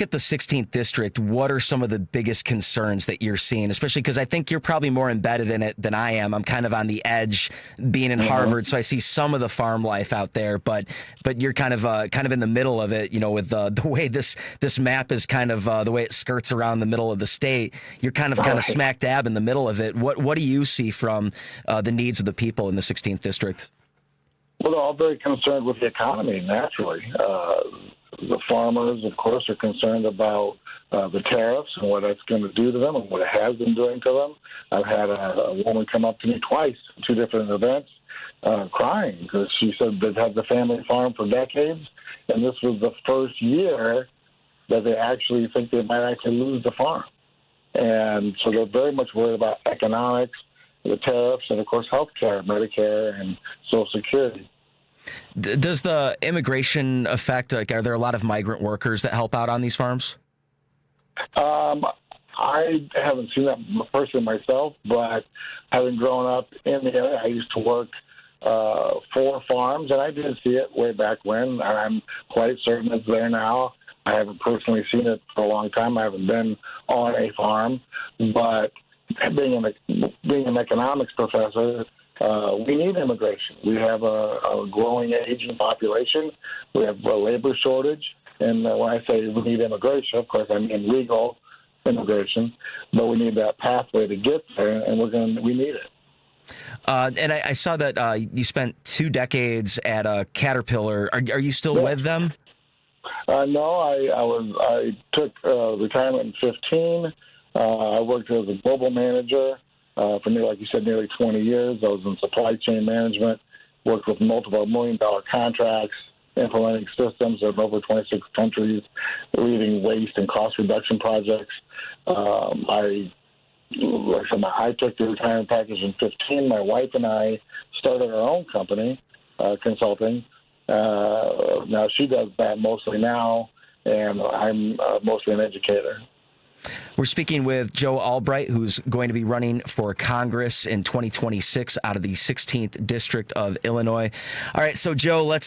Speaker 8: at the 16th district, what are some of the biggest concerns that you're seeing? Especially because I think you're probably more embedded in it than I am. I'm kind of on the edge, being in Harvard, so I see some of the farm life out there. But you're kind of in the middle of it. With the way this map is kind of the way it skirts around the middle of the state. You're kind of smack dab in the middle of it. What do you see from the needs of the people in the 16th district?
Speaker 19: Well, they're all very concerned with the economy, naturally. The farmers, of course, are concerned about the tariffs and what that's going to do to them and what it has been doing to them. I've had a woman come up to me twice, 2 different events, crying because she said they've had the family farm for decades, and this was the first year that they actually think they might actually lose the farm. And so they're very much worried about economics, the tariffs, and, of course, health care, Medicare, and Social Security.
Speaker 8: Does the immigration affect, are there a lot of migrant workers that help out on these farms?
Speaker 19: I haven't seen that personally myself, but having grown up in the area, I used to work for farms, and I did see it way back when. I'm quite certain it's there now. I haven't personally seen it for a long time. I haven't been on a farm, but being an economics professor, we need immigration. We have a growing aging population. We have a labor shortage. And when I say we need immigration, of course, I mean legal immigration, but we need that pathway to get there, and we need it.
Speaker 8: And I saw that you spent 2 decades at Caterpillar. Are you still with them?
Speaker 19: No, I took retirement in 2015. I worked as a global manager for nearly 20 years. I was in supply chain management, worked with multiple $1 million contracts, implementing systems in over 26 countries, leading waste and cost reduction projects. I took the retirement package in 2015. My wife and I started our own company, consulting. Now she does that mostly now, and I'm mostly an educator.
Speaker 8: We're speaking with Joe Albright, who's going to be running for Congress in 2026 out of the 16th District of Illinois. All right, so Joe, let's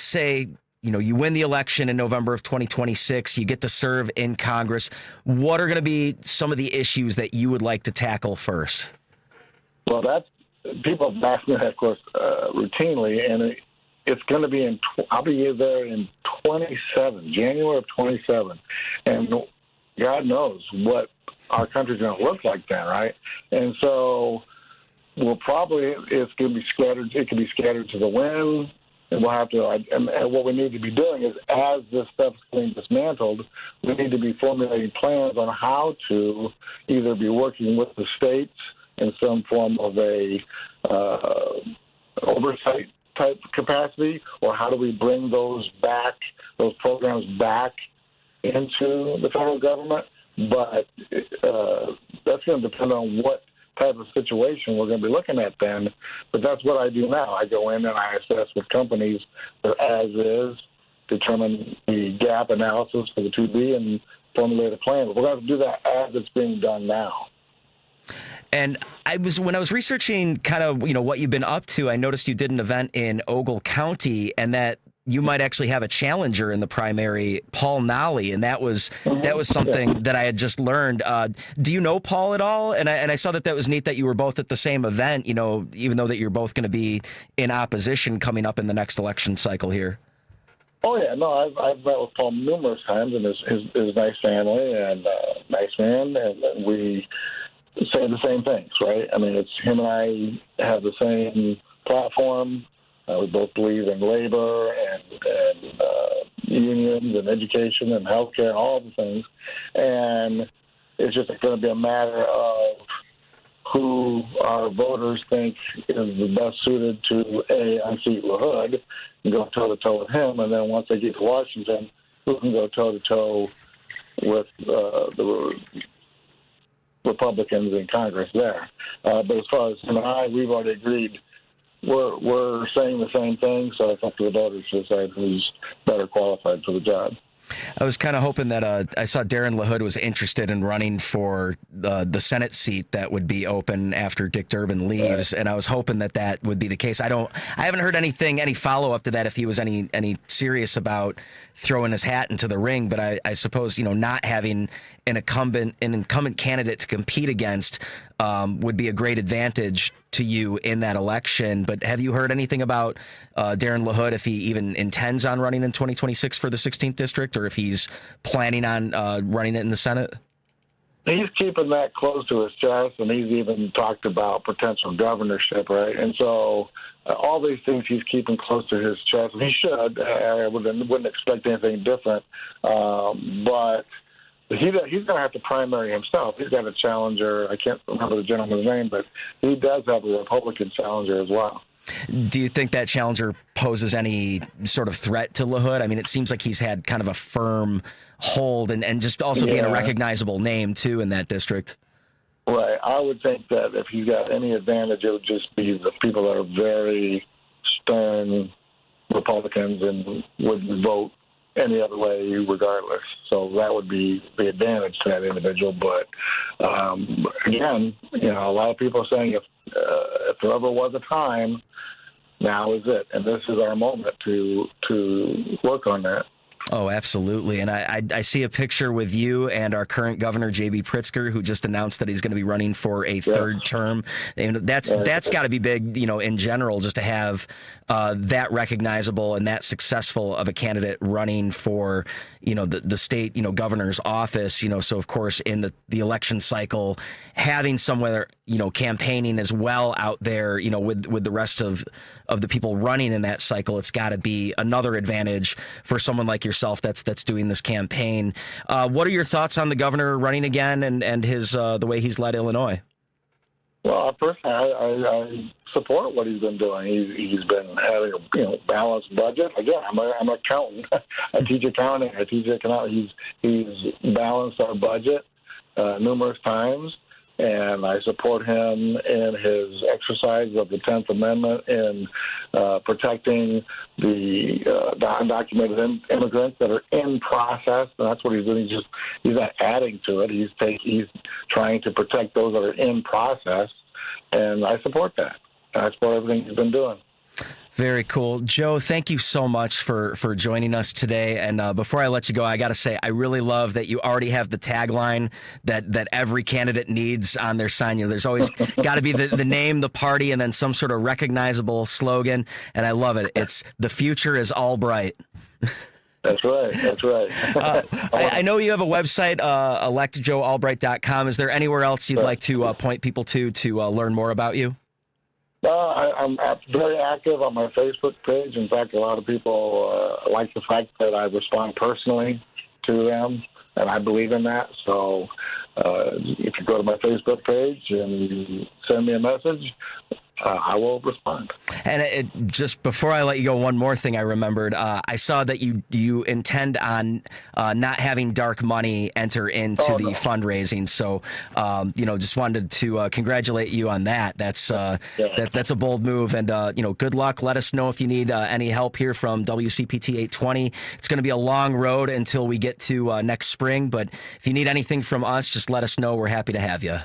Speaker 8: say you win the election in November of 2026. You get to serve in Congress. What are going to be some of the issues that you would like to tackle first?
Speaker 19: Well, people have asked me that, of course, routinely, and it's going to be I'll be there in 27, January of 27, and God knows what our country's going to look like then, right? And so it's going to be scattered. It can be scattered to the wind. And we'll have to. And what we need to be doing is, as this stuff's being dismantled, we need to be formulating plans on how to either be working with the states in some form of a oversight type capacity, or how do we bring those programs back into the federal government. But that's going to depend on what type of situation we're going to be looking at then. But that's what I do now. I go in and I assess with companies their as is, determine the gap analysis for the 2B, and formulate a plan. But we're going to do that as it's being done now.
Speaker 8: And when I was researching kind of what you've been up to, I noticed you did an event in Ogle County, and that you might actually have a challenger in the primary, Paul Nolly, and that was something that I had just learned. Do you know Paul at all? And I saw that was neat that you were both at the same event. Even though that you're both going to be in opposition coming up in the next election cycle here.
Speaker 19: Oh yeah, no, I've met with Paul numerous times, and his nice family and nice man, and we say the same things, right? I mean, it's him and I have the same platform. We both believe in labor and unions and education and healthcare and all the things. And it's just going to be a matter of who our voters think is the best suited to unseat LaHood and go toe-to-toe with him. And then once they get to Washington, who can go toe-to-toe with the Republicans in Congress there. But as far as him and I, we've already agreed. We're saying the same thing, so it's up to the voters to decide who's better qualified for the job.
Speaker 8: I was kind of hoping that I saw Darren LaHood was interested in running for the Senate seat that would be open after Dick Durbin leaves, and I was hoping that would be the case. I haven't heard any follow up to that, if he was any serious about throwing his hat into the ring. But I suppose not having an incumbent candidate to compete against would be a great advantage to you in that election. But have you heard anything about Darren LaHood, if he even intends on running in 2026 for the 16th district, or if he's planning on running it in the Senate?
Speaker 19: He's keeping that close to his chest, and he's even talked about potential governorship, right? And so all these things he's keeping close to his chest, and he should. I wouldn't expect anything different. But he's going to have to primary himself. He's got a challenger. I can't remember the gentleman's name, but he does have a Republican challenger as well.
Speaker 8: Do you think that challenger poses any sort of threat to LaHood? I mean, it seems like he's had kind of a firm hold and just also being a recognizable name, too, in that district.
Speaker 19: Right. I would think that if he's got any advantage, it would just be the people that are very stern Republicans and wouldn't vote any other way regardless. So that would be the advantage to that individual. But again, a lot of people are saying if there ever was a time, now is it. And this is our moment to work on that.
Speaker 8: Oh, absolutely. And I see a picture with you and our current governor, J.B. Pritzker, who just announced that he's going to be running for a third term. And that's got to be big, in general, just to have that recognizable and that successful of a candidate running for, the state, governor's office. So, of course, in the election cycle, having somewhere, campaigning as well out there, with the rest of the people running in that cycle, it's got to be another advantage for someone like yourself that's doing this campaign. What are your thoughts on the governor running again and his the way he's led Illinois?
Speaker 19: Well, personally, I support what he's been doing. He's been having a balanced budget. Again, I'm an accountant. I teach accounting. He's balanced our budget numerous times. and I support him in his exercise of the 10th Amendment in protecting the undocumented immigrants that are in process. And that's what he's doing. He's not adding to it. He's trying to protect those that are in process, and I support that. I support everything he's been doing.
Speaker 8: Very cool. Joe, thank you so much for joining us today. And before I let you go, I got to say, I really love that you already have the tagline that every candidate needs on their sign. You know, there's always got to be the name, the party, and then some sort of recognizable slogan. And I love it. It's "The future is Albright."
Speaker 19: That's right. That's right.
Speaker 8: I know you have a website, electjoealbright.com. Is there anywhere else you'd like to point people to learn more about you?
Speaker 19: I'm very active on my Facebook page. In fact, a lot of people like the fact that I respond personally to them, and I believe in that. So if you go to my Facebook page and you send me a message, I will respond.
Speaker 8: And just before I let you go, one more thing I remembered. I saw that you intend on not having dark money enter into the fundraising. So, just wanted to congratulate you on that. That's that's a bold move. And, good luck. Let us know if you need any help here from WCPT 820. It's going to be a long road until we get to next spring. But if you need anything from us, just let us know. We're happy to have you.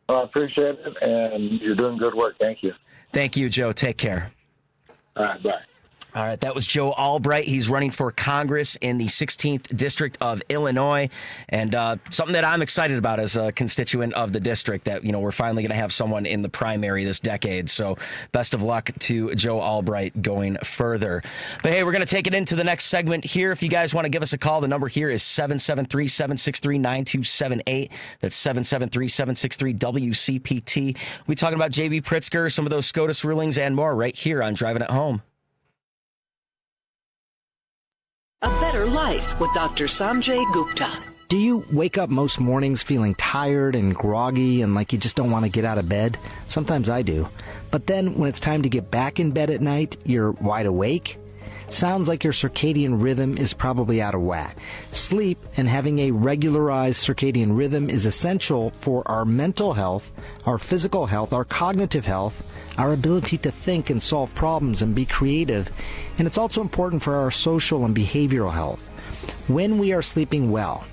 Speaker 19: I appreciate it, and you're doing good work. Thank you.
Speaker 8: Thank you, Joe. Take care.
Speaker 19: All right, bye.
Speaker 8: All right, that was Joe Albright. He's running for Congress in the 16th District of Illinois, and something that I'm excited about as a constituent of the district, that, we're finally going to have someone in the primary this decade. So best of luck to Joe Albright going further. But hey, we're going to take it into the next segment here. If you guys want to give us a call, the number here is 773-763-9278. That's 773-763-WCPT. We talking about J.B. Pritzker, some of those SCOTUS rulings, and more right here on Driving It Home.
Speaker 20: A Better Life with Dr. Sanjay Gupta.
Speaker 21: Do you wake up most mornings feeling tired and groggy and like you just don't want to get out of bed? Sometimes I do. But then when it's time to get back in bed at night, you're wide awake? Sounds like your circadian rhythm is probably out of whack. Sleep and having a regularized circadian rhythm is essential for our mental health, our physical health, our cognitive health, our ability to think and solve problems and be creative. And it's also important for our social and behavioral health. When we are sleeping well,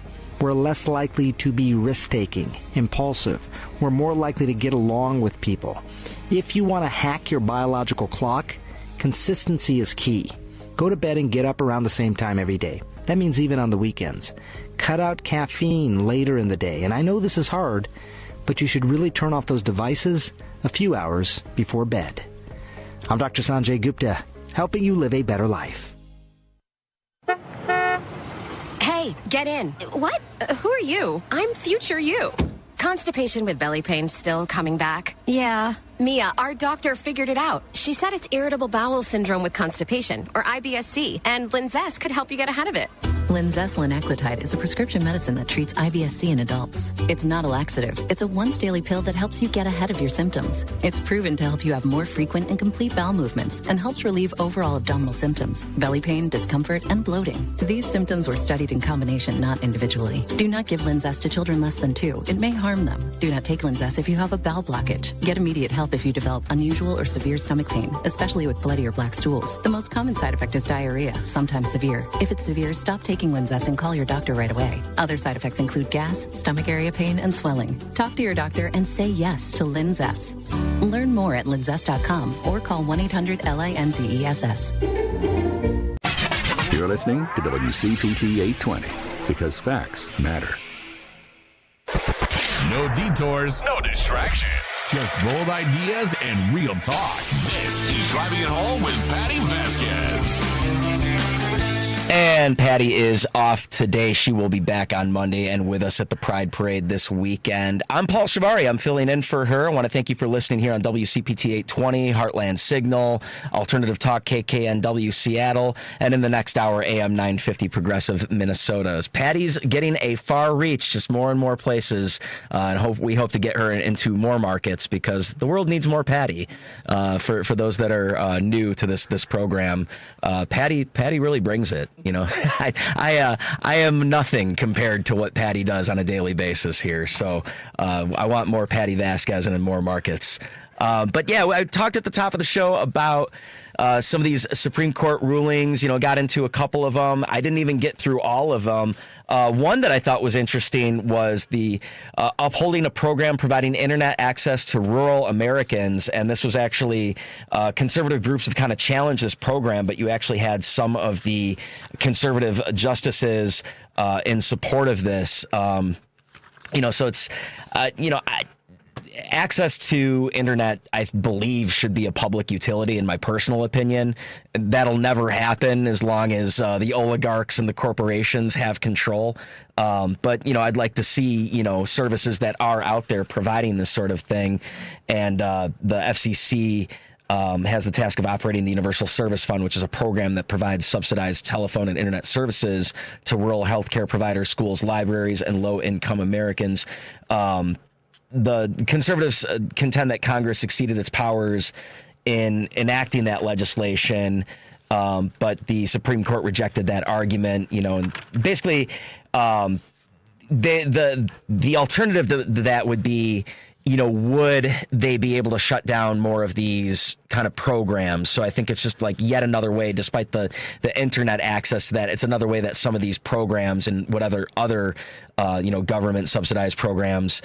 Speaker 21: we're less likely to be risk-taking, impulsive. We're more likely to get along with people. If you want to hack your biological clock, consistency is key. Go to bed and get up around the same time every day. That means even on the weekends. Cut out caffeine later in the day. And I know this is hard, but you should really turn off those devices a few hours before bed. I'm Dr. Sanjay Gupta, helping you live a better life.
Speaker 22: Hey, get in. What? Who are you? I'm future you. Constipation with belly pain still coming back? Yeah. Mia, our doctor figured it out. She said it's irritable bowel syndrome with constipation, or IBS-C, and Linzess could help you get ahead of it.
Speaker 23: Linzess linaclotide is a prescription medicine that treats IBS-C in adults. It's not a laxative. It's a once-daily pill that helps you get ahead of your symptoms. It's proven to help you have more frequent and complete bowel movements and helps relieve overall abdominal symptoms, belly pain, discomfort, and bloating. These symptoms were studied in combination, not individually. Do not give Linzess to children less than 2. It may harm them. Do not take Linzess if you have a bowel blockage. Get immediate help if you develop unusual or severe stomach pain, especially with bloody or black stools. The most common side effect is diarrhea, sometimes severe. If it's severe, stop taking Linzess and call your doctor right away. Other side effects include gas, stomach area pain, and swelling. Talk to your doctor and say yes to Linzess. Learn more at linzess.com or call 1-800-LINZESS.
Speaker 3: You're listening to WCPT 820 because facts matter.
Speaker 10: No detours, no distractions. Just bold ideas and real talk. This is Driving It Home with Patti Vasquez.
Speaker 8: And Patti is off today. She will be back on Monday and with us at the Pride Parade this weekend. I'm Paul Chivari. I'm filling in for her. I want to thank you for listening here on WCPT 820, Heartland Signal, Alternative Talk KKNW Seattle, and in the next hour, AM 950 Progressive Minnesota. Patti's getting a far reach, just more and more places, and we hope to get her into more markets because the world needs more Patti. For those that are new to this program, Patti really brings it. I am nothing compared to what Patti does on a daily basis here. So I want more Patti Vasquez and in more markets. But yeah, I talked at the top of the show about some of these Supreme Court rulings, got into a couple of them. I didn't even get through all of them. One that I thought was interesting was the upholding a program providing internet access to rural Americans. And this was actually conservative groups have kind of challenged this program, but you actually had some of the conservative justices in support of this. So it's, access to internet, I believe, should be a public utility, in my personal opinion. That'll never happen as long as the oligarchs and the corporations have control. But I'd like to see, services that are out there providing this sort of thing. And the FCC has the task of operating the Universal Service Fund, which is a program that provides subsidized telephone and internet services to rural healthcare providers, schools, libraries, and low-income Americans. The conservatives contend that Congress exceeded its powers in enacting that legislation, but the Supreme Court rejected that argument. And basically, the alternative to that would be, would they be able to shut down more of these kind of programs? So I think it's just like yet another way, despite the internet access to that, it's another way that some of these programs and whatever other government subsidized programs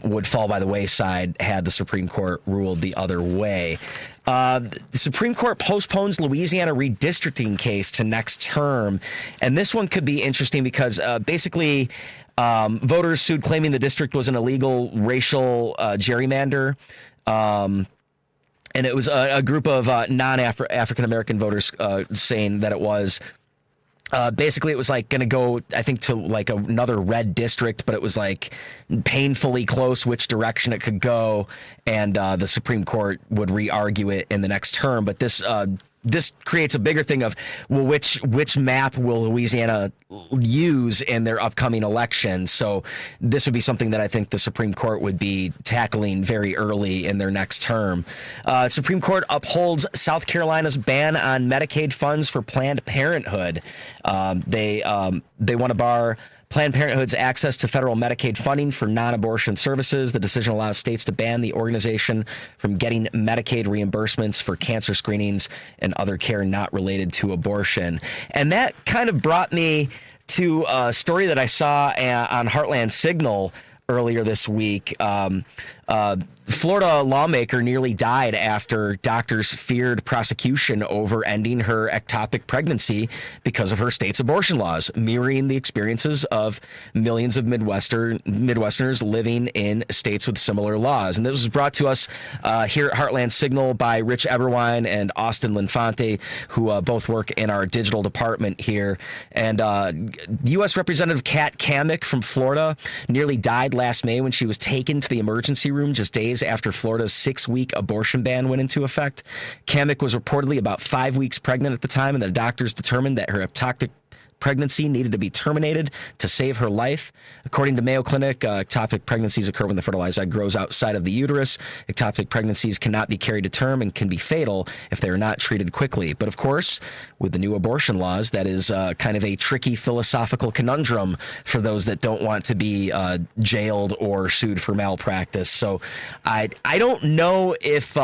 Speaker 8: would fall by the wayside had the Supreme Court ruled the other way. The Supreme Court postpones Louisiana redistricting case to next term. And this one could be interesting because basically voters sued claiming the district was an illegal racial gerrymander. And it was a group of non-African-American voters saying that it was. Basically, it was like going to go, I think, to like another red district, but it was like painfully close which direction it could go. And the Supreme Court would re-argue it in the next term. But this creates a bigger thing of, well, which map will Louisiana use in their upcoming election? So this would be something that I think the Supreme Court would be tackling very early in their next term. Supreme Court upholds South Carolina's ban on Medicaid funds for Planned Parenthood. They want to bar Planned Parenthood's access to federal Medicaid funding for non-abortion services. The decision allows states to ban the organization from getting Medicaid reimbursements for cancer screenings and other care not related to abortion. And that kind of brought me to a story that I saw on Heartland Signal earlier this week. Florida lawmaker nearly died after doctors feared prosecution over ending her ectopic pregnancy because of her state's abortion laws, mirroring the experiences of millions of Midwesterners living in states with similar laws. And this was brought to us here at Heartland Signal by Rich Eberwein and Austin Linfante, who both work in our digital department here. And U.S. Representative Kat Cammack from Florida nearly died last May when she was taken to the emergency room just days after Florida's 6-week abortion ban went into effect. Cammack was reportedly about 5 weeks pregnant at the time, and the doctors determined that her ectopic pregnancy needed to be terminated to save her life. According to Mayo Clinic, ectopic pregnancies occur when the fertilized egg grows outside of the uterus. Ectopic pregnancies cannot be carried to term and can be fatal if they are not treated quickly. But of course, with the new abortion laws, that is kind of a tricky philosophical conundrum for those that don't want to be jailed or sued for malpractice. So I don't know if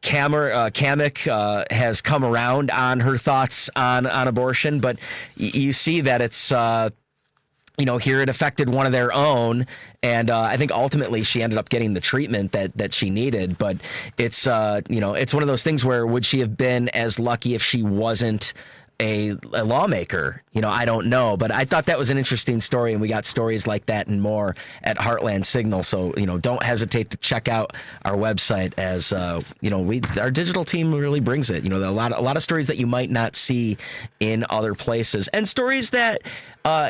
Speaker 8: Cammack has come around on her thoughts on abortion, but you see that it's, here it affected one of their own. And I think ultimately she ended up getting the treatment that she needed. But it's, it's one of those things where would she have been as lucky if she wasn't a lawmaker? I don't know, but I thought that was an interesting story, and we got stories like that and more at Heartland Signal. So, don't hesitate to check out our website as, our digital team really brings it. A lot of stories that you might not see in other places, and stories that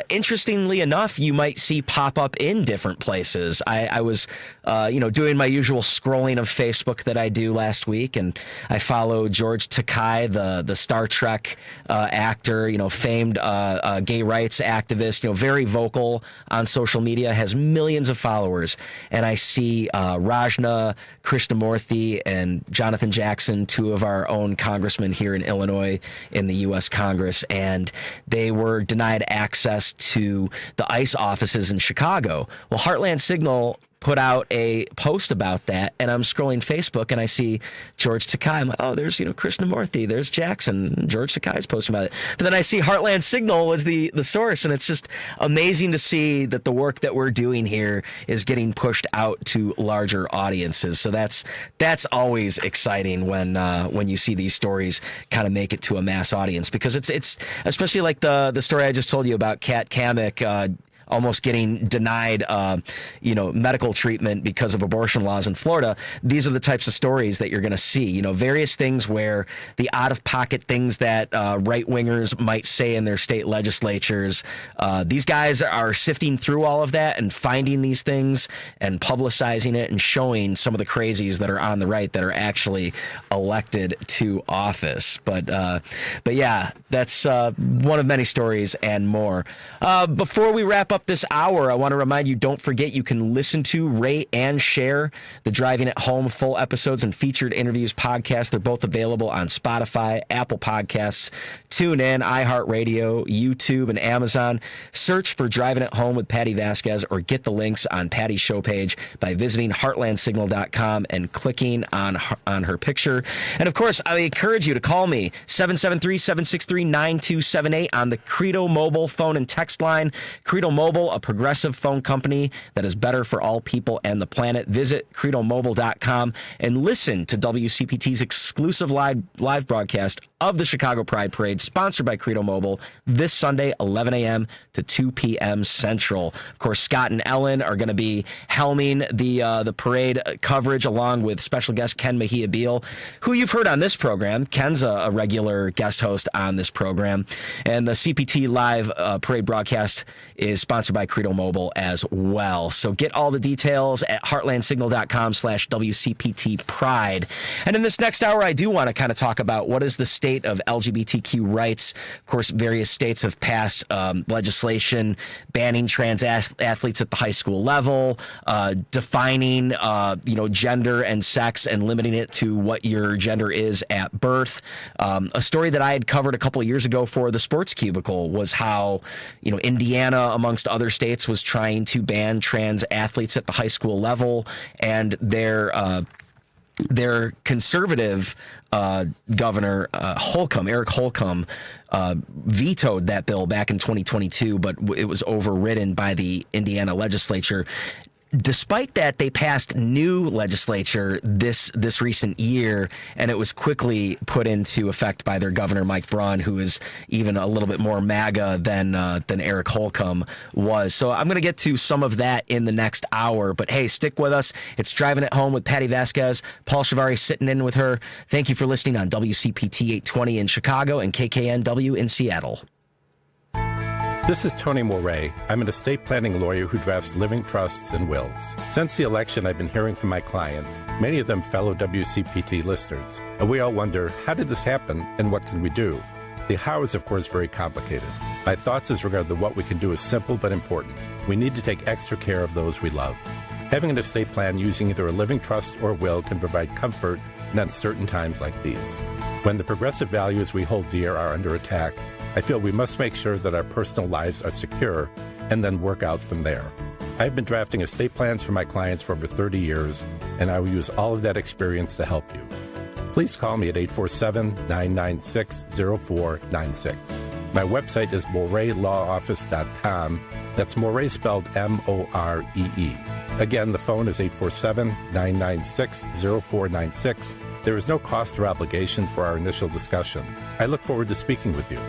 Speaker 8: interestingly enough, you might see pop up in different places. I was, doing my usual scrolling of Facebook that I do last week, and I follow George Takei, the Star Trek actor, famed gay rights activist, very vocal on social media, has millions of followers. And I see Rajna Krishnamurthy and Jonathan Jackson, two of our own congressmen here in Illinois in the U.S. Congress, and they were denied access to the ICE offices in Chicago. Well, Heartland Signal put out a post about that, and I'm scrolling Facebook and I see George Takei. I'm like, oh, there's Krishnamurthy, there's Jackson, George Takei's posting about it. But then I see Heartland Signal was the source, and it's just amazing to see that the work that we're doing here is getting pushed out to larger audiences. So that's always exciting when you see these stories kind of make it to a mass audience, because it's especially like the story I just told you about Kat Kamek, almost getting denied, medical treatment because of abortion laws in Florida. These are the types of stories that you're going to see, various things where the out-of-pocket things that right-wingers might say in their state legislatures, these guys are sifting through all of that and finding these things and publicizing it and showing some of the crazies that are on the right that are actually elected to office. But yeah, that's one of many stories and more. Before we wrap up this hour, I want to remind you, don't forget you can listen to, rate, and share the Driving at Home full episodes and featured interviews podcast. They're both available on Spotify, Apple Podcasts, TuneIn, iHeartRadio, YouTube, and Amazon. Search for Driving at Home with Patti Vasquez, or get the links on Patti's show page by visiting heartlandsignal.com and clicking on her picture. And of course, I encourage you to call me, 773-763-9278 on the Credo Mobile phone and text line. Credo Mobile, a progressive phone company that is better for all people and the planet. Visit credomobile.com and listen to WCPT's exclusive live broadcast of the Chicago Pride Parade, sponsored by Credo Mobile, this Sunday, 11 a.m. to 2 p.m. Central. Of course, Scott and Ellen are going to be helming the parade coverage, along with special guest Ken Mejia Beal, who you've heard on this program. Ken's a regular guest host on this program. And the CPT live parade broadcast is sponsored by Credo Mobile as well. So get all the details at heartlandsignal.com/WCPT Pride. And in this next hour, I do want to kind of talk about what is the state of LGBTQ rights. Of course, various states have passed legislation banning trans athletes at the high school level, defining gender and sex and limiting it to what your gender is at birth. A story that I had covered a couple of years ago for the Sports Cubicle was how Indiana, amongst other states, was trying to ban trans athletes at the high school level, and their conservative governor, Eric Holcomb, vetoed that bill back in 2022, but it was overridden by the Indiana legislature. Despite that, they passed new legislature this recent year, and it was quickly put into effect by their governor, Mike Braun, who is even a little bit more MAGA than Eric Holcomb was. So I'm going to get to some of that in the next hour. But hey, stick with us. It's Driving at Home with Patti Vasquez. Paul Chivari sitting in with her. Thank you for listening on WCPT 820 in Chicago and KKNW in Seattle.
Speaker 1: This is Tony Moray. I'm an estate planning lawyer who drafts living trusts and wills. Since the election, I've been hearing from my clients, many of them fellow WCPT listeners, and we all wonder, how did this happen and what can we do? The how is, of course, very complicated. My thoughts as regard to what we can do is simple but important. We need to take extra care of those we love. Having an estate plan using either a living trust or will can provide comfort in uncertain times like these. When the progressive values we hold dear are under attack, I feel we must make sure that our personal lives are secure and then work out from there. I've been drafting estate plans for my clients for over 30 years, and I will use all of that experience to help you. Please call me at 847-996-0496. My website is morelawoffice.com. That's Morey spelled M-O-R-E-E. Again, the phone is 847-996-0496. There is no cost or obligation for our initial discussion. I look forward to speaking with you.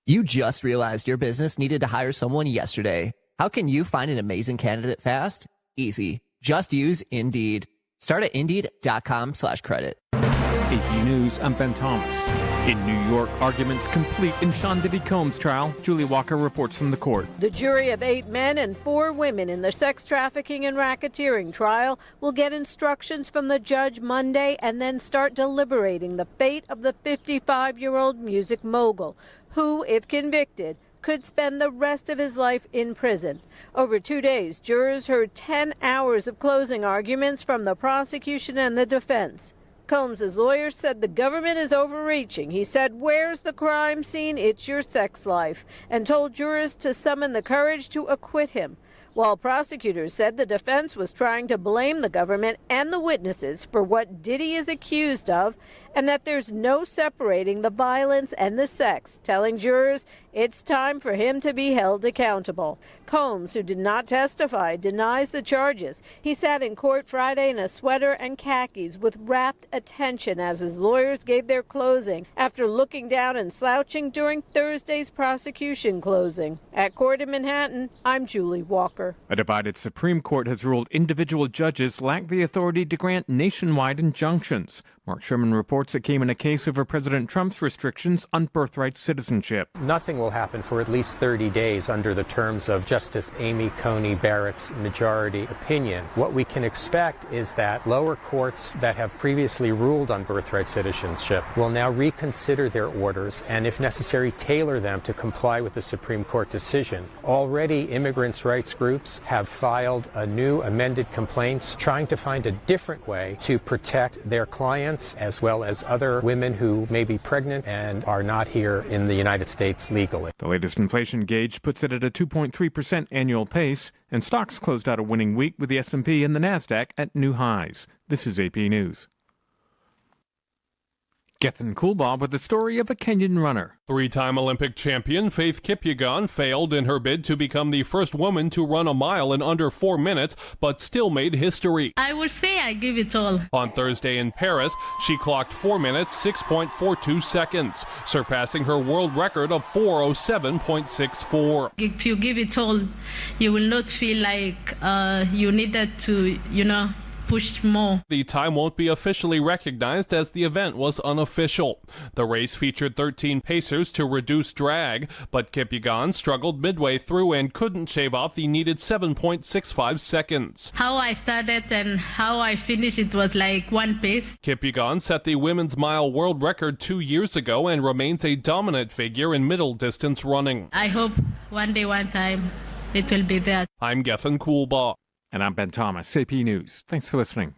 Speaker 2: You just realized your business needed to hire someone yesterday. How can you find an amazing candidate fast? Easy. Just use Indeed. Start at Indeed.com/credit.
Speaker 5: AP News, I'm Ben Thomas. In New York, arguments complete in Sean Diddy Combs' trial. Julie Walker reports from the court.
Speaker 6: The jury of 8 men and 4 women in the sex trafficking and racketeering trial will get instructions from the judge Monday and then start deliberating the fate of the 55-year-old music mogul, who, if convicted, could spend the rest of his life in prison. Over 2 days, jurors heard 10 hours of closing arguments from the prosecution and the defense. Combs' lawyer said the government is overreaching. He said, "Where's the crime scene? It's your sex life," and told jurors to summon the courage to acquit him. While prosecutors said the defense was trying to blame the government and the witnesses for what Diddy is accused of, and that there's no separating the violence and the sex, telling jurors it's time for him to be held accountable. Combs, who did not testify, denies the charges. He sat in court Friday in a sweater and khakis with rapt attention as his lawyers gave their closing after looking down and slouching during Thursday's prosecution closing. At court in Manhattan, I'm Julie Walker.
Speaker 5: A divided Supreme Court has ruled individual judges lack the authority to grant nationwide injunctions. Mark Sherman reports it came in a case over President Trump's restrictions on birthright citizenship.
Speaker 7: Nothing will happen for at least 30 days under the terms of Justice Amy Coney Barrett's majority opinion. What we can expect is that lower courts that have previously ruled on birthright citizenship will now reconsider their orders and, if necessary, tailor them to comply with the Supreme Court decision. Already, immigrants' rights groups have filed a new amended complaints trying to find a different way to protect their clients as well as other women who may be pregnant and are not here in the United States legally.
Speaker 5: The latest inflation gauge puts it at a 2.3% annual pace, and stocks closed out a winning week with the S&P and the NASDAQ at new highs. This is AP News. Gethin Coolbaugh with the story of a Kenyan runner.
Speaker 24: 3-time Olympic champion Faith Kipyegon failed in her bid to become the first woman to run a mile in under 4 minutes, but still made history.
Speaker 25: I would say I give it all.
Speaker 24: On Thursday in Paris, she clocked 4 minutes, 6.42 seconds, surpassing her world record of 4:07.64.
Speaker 25: If you give it all, you will not feel like you needed to, push more.
Speaker 24: The time won't be officially recognized as the event was unofficial. The race featured 13 pacers to reduce drag, but Kipyegon struggled midway through and couldn't shave off the needed 7.65 seconds.
Speaker 25: How I started and how I finished, it was like one pace.
Speaker 24: Kipyegon set the women's mile world record 2 years ago and remains a dominant figure in middle distance running.
Speaker 25: I hope one day, one time, it will be there.
Speaker 24: I'm Gethin Coolbaugh.
Speaker 5: And I'm Ben Thomas, AP News. Thanks for listening.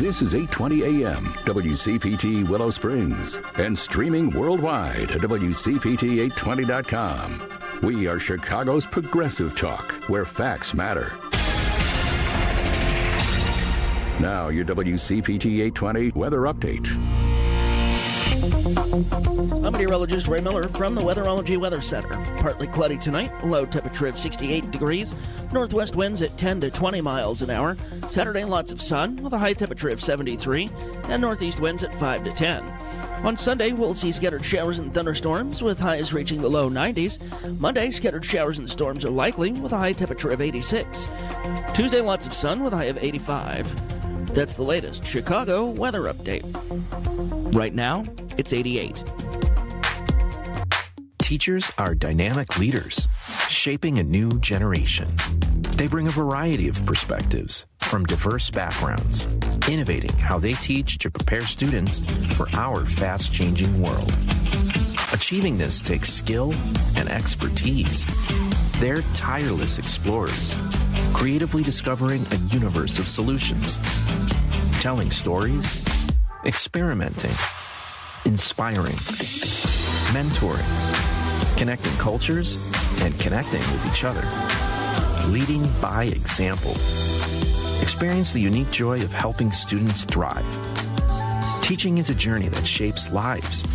Speaker 3: This is 820 AM, WCPT Willow Springs, and streaming worldwide at WCPT820.com. We are Chicago's progressive talk, where facts matter. Now, your WCPT 820 weather update.
Speaker 4: I'm meteorologist Ray Miller from the Weatherology Weather Center. Partly cloudy tonight, low temperature of 68 degrees, northwest winds at 10 to 20 miles an hour. Saturday, lots of sun with a high temperature of 73, and northeast winds at 5 to 10. On Sunday, we'll see scattered showers and thunderstorms with highs reaching the low 90s. Monday, scattered showers and storms are likely with a high temperature of 86. Tuesday, lots of sun with a high of 85. That's the latest Chicago weather update. Right now, it's 88.
Speaker 26: Teachers are dynamic leaders, shaping a new generation. They bring a variety of perspectives from diverse backgrounds, innovating how they teach to prepare students for our fast-changing world. Achieving this takes skill and expertise. They're tireless explorers, creatively discovering a universe of solutions, telling stories, experimenting, inspiring, mentoring, connecting cultures, and connecting with each other. Leading by example. Experience the unique joy of helping students thrive. Teaching is a journey that shapes lives.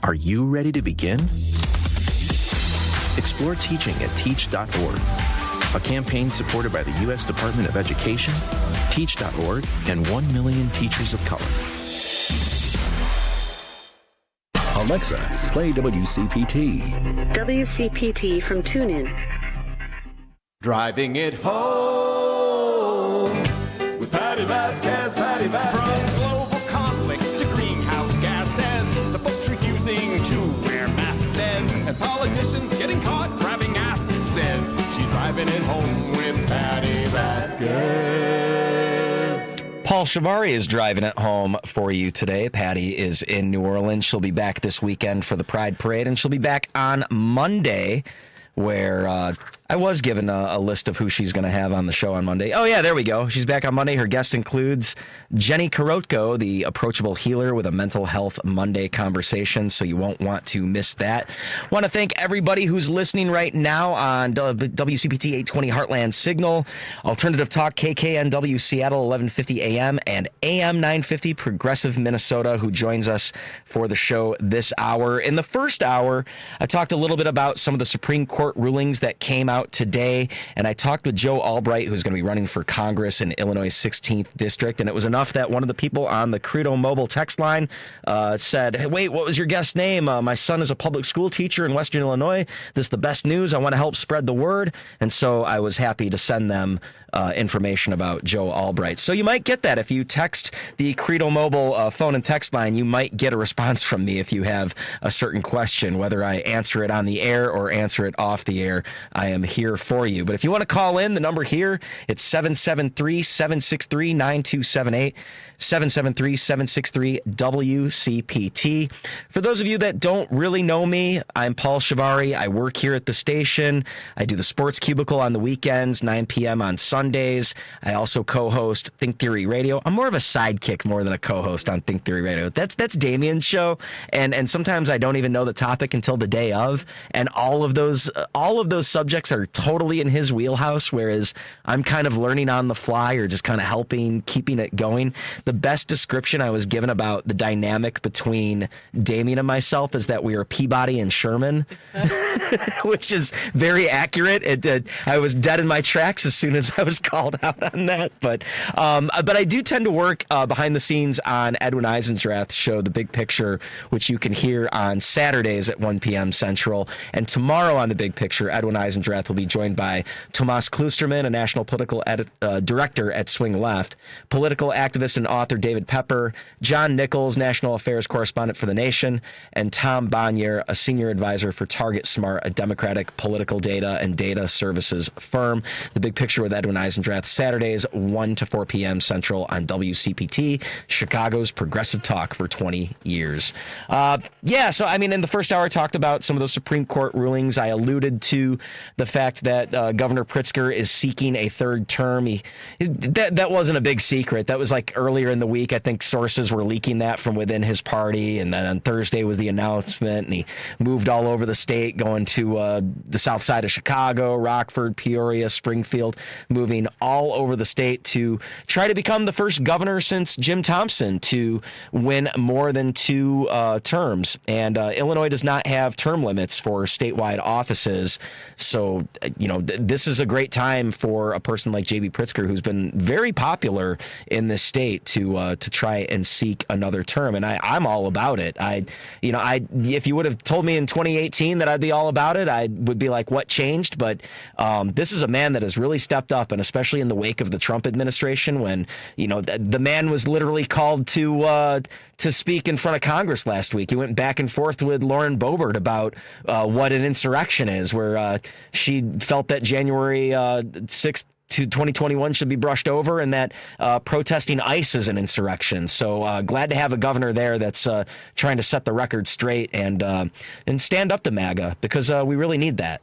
Speaker 26: Are you ready to begin? Explore teaching at teach.org, a campaign supported by the U.S. Department of Education, Teach.org, and 1 million teachers of color.
Speaker 3: Alexa, play WCPT.
Speaker 27: WCPT from TuneIn.
Speaker 28: Driving it home with Patti Vasquez, Patti Vasquez. From Global
Speaker 9: to wear masks, says. And politicians getting caught grabbing asses, says. She's driving it home with Patti Vasquez.
Speaker 8: Paul Chivari is driving it home for you today. Patti is in New Orleans. She'll be back this weekend for the Pride Parade, and she'll be back on Monday, where I was given a list of who she's going to have on the show on Monday. Oh, yeah, there we go. She's back on Monday. Her guest includes Jenny Korotko, the approachable healer, with a Mental Health Monday conversation, so you won't want to miss that. Want to thank everybody who's listening right now on WCPT 820 Heartland Signal, Alternative Talk KKNW Seattle 1150 AM, and AM 950 Progressive Minnesota, who joins us for the show this hour. In the first hour, I talked a little bit about some of the Supreme Court rulings that came out today, and I talked with Joe Albright, who's going to be running for Congress in Illinois' 16th district, and it was enough that one of the people on the Credo Mobile text line said, "Hey, wait, what was your guest's name? My son is a public school teacher in Western Illinois. This is the best news. I want to help spread the word." And so I was happy to send them information about Joe Albright. So you might get that if you text the Credo Mobile phone and text line. You might get a response from me if you have a certain question, whether I answer it on the air or answer it off the air. I am here for you. But if you want to call in, the number here, it's 773-763-9278, 773-763-WCPT. For those of you that don't really know me, I'm Paul Chivari. I work here at the station. I do the Sports Cubicle on the weekends, 9 p.m. on Sundays. I also co-host Think Theory Radio. I'm more of a sidekick more than a co-host on Think Theory Radio. That's Damien's show, and sometimes I don't even know the topic until the day of, and all of those subjects are totally in his wheelhouse, whereas I'm kind of learning on the fly or just kind of helping, keeping it going. The best description I was given about the dynamic between Damien and myself is that we are Peabody and Sherman, which is very accurate. I was dead in my tracks as soon as I was called out on that. But I do tend to work behind the scenes on Edwin Eisendrath's show, The Big Picture, which you can hear on Saturdays at 1 p.m. Central. And tomorrow on The Big Picture, Edwin Eisendrath will be joined by Tomas Klusterman, a national political director at Swing Left, political activist and author David Pepper, John Nichols, national affairs correspondent for The Nation, and Tom Bonnier, a senior advisor for Target Smart, a Democratic political data and data services firm. The Big Picture with Edwin Eisendrath, Saturdays, 1 to 4 p.m. Central on WCPT, Chicago's progressive talk for 20 years. So, I mean, in the first hour, I talked about some of those Supreme Court rulings. I alluded to the fact that Governor Pritzker is seeking a third term. That wasn't a big secret. That was like earlier in the week. I think sources were leaking that from within his party. And then on Thursday was the announcement, and he moved all over the state, going to the south side of Chicago, Rockford, Peoria, Springfield, moving all over the state to try to become the first governor since Jim Thompson to win more than 2 terms. And Illinois does not have term limits for statewide offices. So, this is a great time for a person like J.B. Pritzker, who's been very popular in this state, to try and seek another term. And I'm all about it. If you would have told me in 2018 that I'd be all about it, I would be like, what changed? But this is a man that has really stepped up, and especially in the wake of the Trump administration, when the man was literally called to speak in front of Congress last week. He went back and forth with Lauren Boebert about what an insurrection is, where she felt that January 6th to 2021 should be brushed over, and that protesting ICE is an insurrection. So glad to have a governor there that's trying to set the record straight and stand up to MAGA, because we really need that.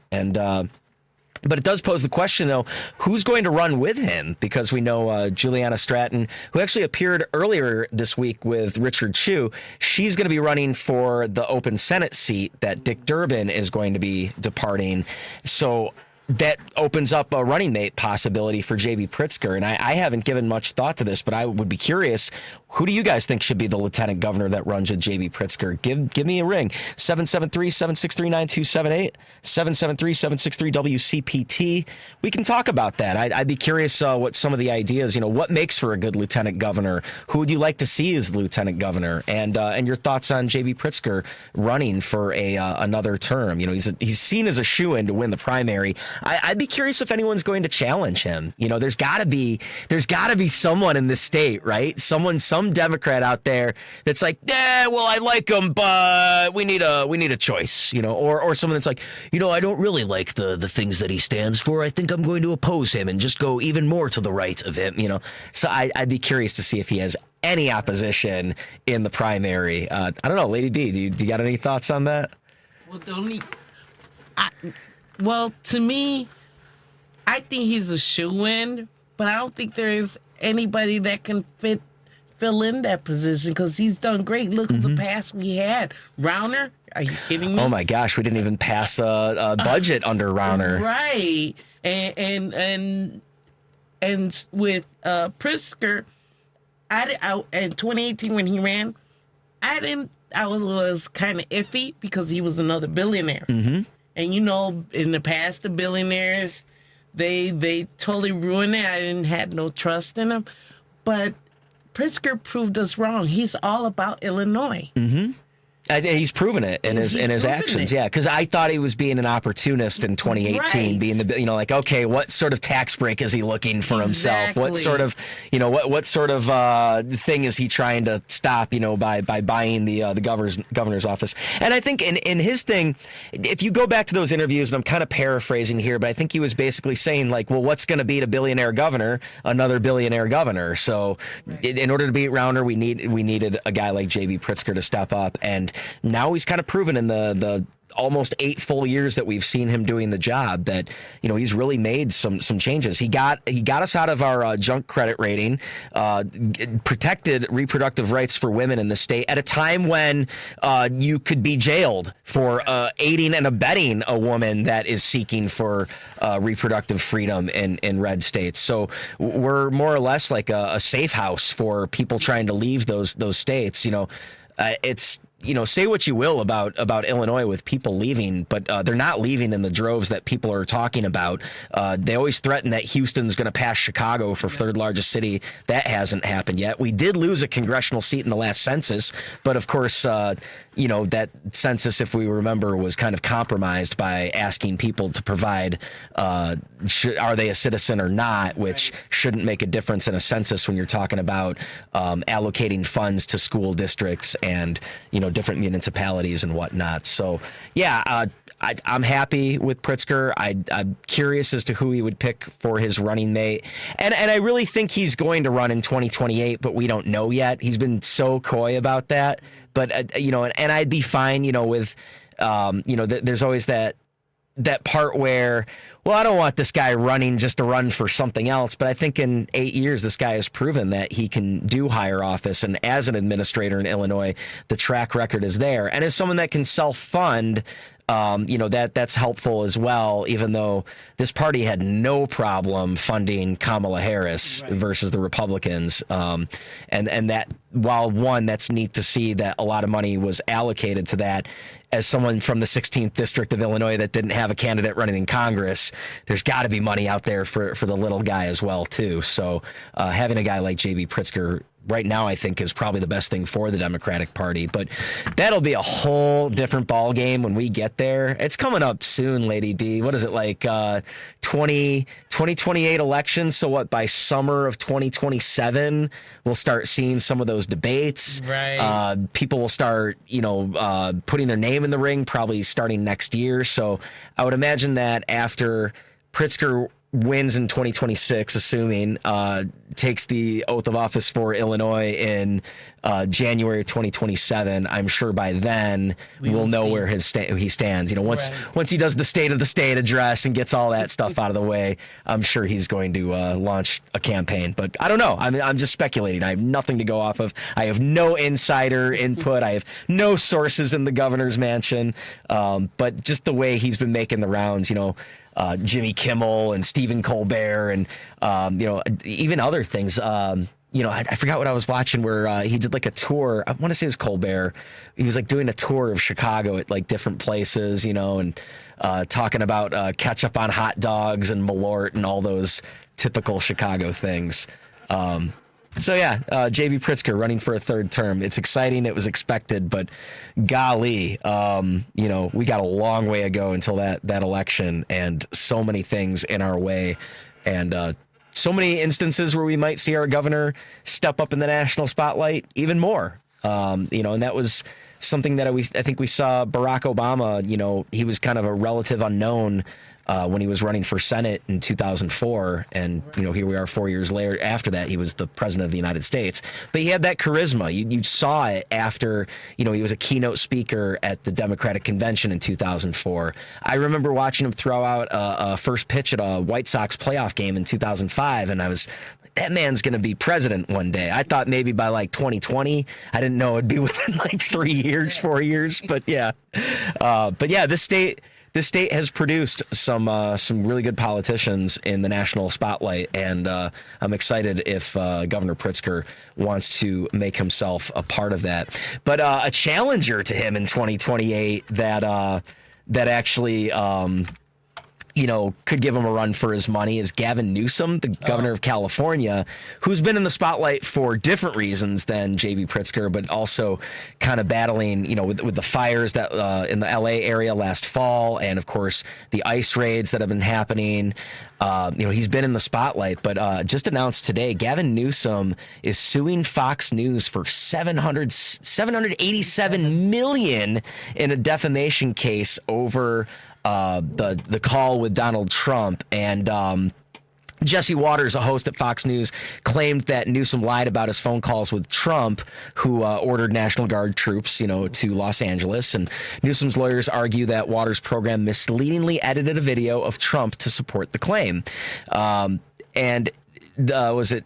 Speaker 8: But it does pose the question, though, who's going to run with him? Because we know Juliana Stratton, who actually appeared earlier this week with Richard Chu, she's going to be running for the open Senate seat that Dick Durbin is going to be departing. So that opens up a running mate possibility for J.B. Pritzker. And I haven't given much thought to this, but I would be curious, who do you guys think should be the lieutenant governor that runs with J.B. Pritzker? Give me a ring. 773-763-9278, 773-763-WCPT. We can talk about that. I'd be curious what some of the ideas, what makes for a good lieutenant governor? Who would you like to see as the lieutenant governor? And your thoughts on J.B. Pritzker running for another term. He's seen as a shoo-in to win the primary. I'd be curious if anyone's going to challenge him. There's got to be someone in this state, right? Someone some Democrat out there that's like, well, I like him, but we need a choice, or someone that's like, I don't really like the things that he stands for. I think I'm going to oppose him and just go even more to the right of him, So I'd be curious to see if he has any opposition in the primary. I don't know, Lady D, do you got any thoughts on that?
Speaker 11: Well, to me, I think he's a shoo-in, but I don't think there is anybody that can fill in that position because he's done great. Look at the past we had. Rauner, are you kidding me?
Speaker 8: Oh my gosh, we didn't even pass a budget under Rauner.
Speaker 11: Right, and with Pritzker, I in 2018 when he ran, I was kind of iffy because he was another billionaire. Mm-hmm. And in the past, the billionaires, they totally ruined it. I didn't have no trust in them. But Pritzker proved us wrong. He's all about Illinois.
Speaker 8: Mm-hmm. He's proven it in his actions. Yeah, because I thought he was being an opportunist in 2018, being the okay, what sort of tax break is he looking for himself? What sort of what sort of thing is he trying to stop? By buying the governor's office. And I think in his thing, if you go back to those interviews, and I'm kind of paraphrasing here, but I think he was basically saying well, what's going to beat a billionaire governor? Another billionaire governor. So in order to beat Rauner, we needed a guy like J.B. Pritzker to step up. And now he's kind of proven in the almost 8 full years that we've seen him doing the job that he's really made some changes. He got us out of our junk credit rating, protected reproductive rights for women in the state at a time when you could be jailed for aiding and abetting a woman that is seeking for reproductive freedom in red states. So we're more or less like a safe house for people trying to leave those states. It's say what you will about Illinois with people leaving, but they're not leaving in the droves that people are talking about. They always threaten that Houston's going to pass Chicago for third largest city. That hasn't happened yet. We did lose a congressional seat in the last census, but of course, that census, if we remember, was kind of compromised by asking people to provide, are they a citizen or not, which shouldn't make a difference in a census when you're talking about allocating funds to school districts and, different municipalities and whatnot. So, yeah, I'm happy with Pritzker. I'm curious as to who he would pick for his running mate. And I really think he's going to run in 2028, but we don't know yet. He's been so coy about that. But, and I'd be fine, with, there's always that part where, well, I don't want this guy running just to run for something else, but I think in 8 years, this guy has proven that he can do higher office. And as an administrator in Illinois, the track record is there. And as someone that can self-fund, that's helpful as well, even though this party had no problem funding Kamala Harris versus the Republicans. And that, while that's neat to see that a lot of money was allocated to that. As someone from the 16th district of Illinois that didn't have a candidate running in Congress, there's got to be money out there for the little guy as well, too. So having a guy like J.B. Pritzker right now, I think, is probably the best thing for the Democratic Party. But that'll be a whole different ball game when we get there. It's coming up soon, Lady D. What is it, like 2028 elections? So what, by summer of 2027, we'll start seeing some of those debates.
Speaker 11: Right.
Speaker 8: People will start, putting their name in the ring probably starting next year. So I would imagine that after Pritzker wins in 2026, assuming takes the oath of office for Illinois in January of 2027. I'm sure by then we'll know where he stands. Once he does the State of the State address and gets all that stuff out of the way, I'm sure he's going to launch a campaign. But I don't know. I'm just speculating. I have nothing to go off of. I have no insider input. I have no sources in the governor's mansion. But just the way he's been making the rounds, Jimmy Kimmel and Stephen Colbert and, even other things. I forgot what I was watching where he did like a tour. I want to say it was Colbert. He was like doing a tour of Chicago at like different places, and talking about ketchup on hot dogs and Malort and all those typical Chicago things. So yeah, J.B. Pritzker running for a third term. It's exciting. It was expected, but golly, we got a long way to go until that election, and so many things in our way, and so many instances where we might see our governor step up in the national spotlight even more. And that was something that I think we saw Barack Obama, he was kind of a relative unknown when he was running for Senate in 2004. And, here we are 4 years later. After that, he was the president of the United States. But he had that charisma. You saw it after, he was a keynote speaker at the Democratic Convention in 2004. I remember watching him throw out a first pitch at a White Sox playoff game in 2005. And I was, that man's going to be president one day. I thought maybe by like 2020. I didn't know it'd be within like 4 years. But yeah. This state has produced some really good politicians in the national spotlight, and I'm excited if Governor Pritzker wants to make himself a part of that. But a challenger to him in 2028 that actually could give him a run for his money is Gavin Newsom, the governor of California, who's been in the spotlight for different reasons than J.B. Pritzker, but also kind of battling, with the fires that in the L.A. area last fall, and of course the ICE raids that have been happening. He's been in the spotlight, but just announced today, Gavin Newsom is suing Fox News for $787 million in a defamation case over the call with Donald Trump. And Jesse Waters, a host at Fox News, claimed that Newsom lied about his phone calls with Trump, who ordered National Guard troops, to Los Angeles. And Newsom's lawyers argue that Waters' program misleadingly edited a video of Trump to support the claim.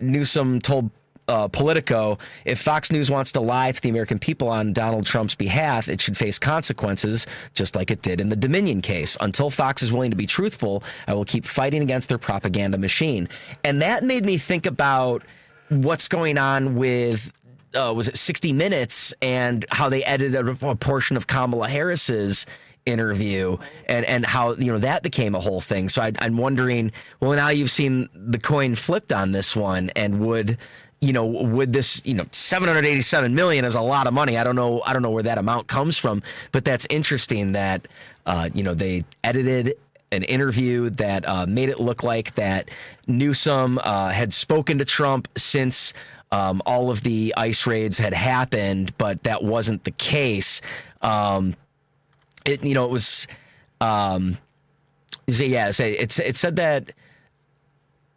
Speaker 8: Newsom told Politico, if Fox News wants to lie to the American people on Donald Trump's behalf, it should face consequences, just like it did in the Dominion case. Until Fox is willing to be truthful, I will keep fighting against their propaganda machine. And that made me think about what's going on with, was it 60 Minutes, and how they edited a portion of Kamala Harris's interview, and how that became a whole thing. So I'm wondering, well, now you've seen the coin flipped on this one, and would this, $787 million is a lot of money. I don't know where that amount comes from, but that's interesting that, they edited an interview that made it look like that Newsom had spoken to Trump since all of the ICE raids had happened, but that wasn't the case. It said that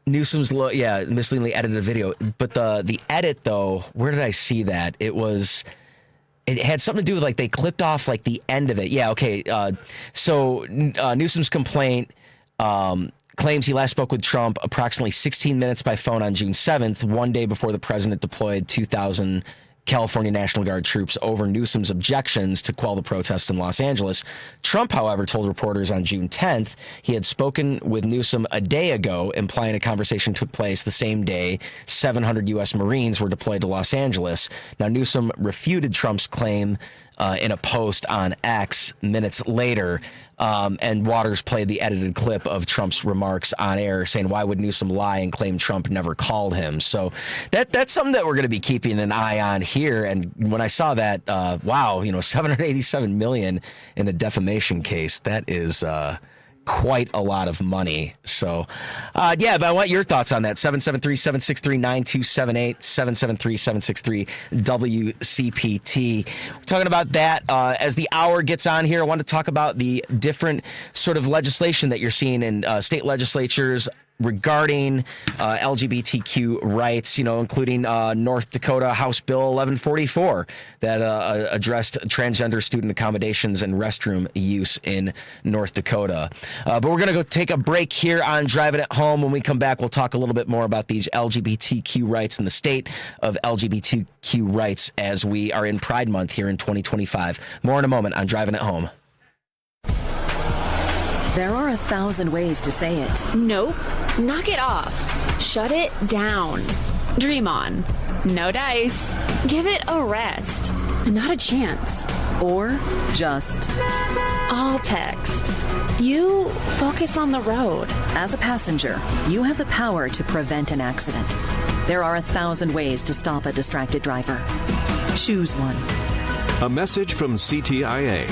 Speaker 8: Newsom's misleadingly edited a video, but the edit, though, where did I see that? It had something to do with, like, they clipped off, like, the end of it. Yeah, okay. So Newsom's complaint claims he last spoke with Trump approximately 16 minutes by phone on June 7th, one day before the president deployed 2,000 California National Guard troops over Newsom's objections to quell the protests in Los Angeles. Trump, however, told reporters on June 10th he had spoken with Newsom a day ago, implying a conversation took place the same day 700 U.S. Marines were deployed to Los Angeles. Now, Newsom refuted Trump's claim in a post on X minutes later, and Waters played the edited clip of Trump's remarks on air, saying, why would Newsom lie and claim Trump never called him? So that's something that we're going to be keeping an eye on here. And when I saw that, $787 million in a defamation case, that is quite a lot of money. So, but I want your thoughts on that. 773-763-9278, 773-763-WCPT. We're talking about that as the hour gets on here. I want to talk about the different sort of legislation that you're seeing in state legislatures regarding LGBTQ rights, including North Dakota House Bill 1144 that addressed transgender student accommodations and restroom use in North Dakota. But we're going to go take a break here on Driving It Home. When we come back, we'll talk a little bit more about these LGBTQ rights and the state of LGBTQ rights as we are in Pride Month here in 2025. More in a moment on Driving It Home.
Speaker 12: There are 1,000 ways to say it.
Speaker 13: Nope. Knock it off. Shut it down. Dream on. No dice. Give it a rest. Not a chance.
Speaker 12: Or just
Speaker 13: all text. You focus on the road.
Speaker 12: As a passenger, you have the power to prevent an accident. There are 1,000 ways to stop a distracted driver. Choose one.
Speaker 14: A message from CTIA.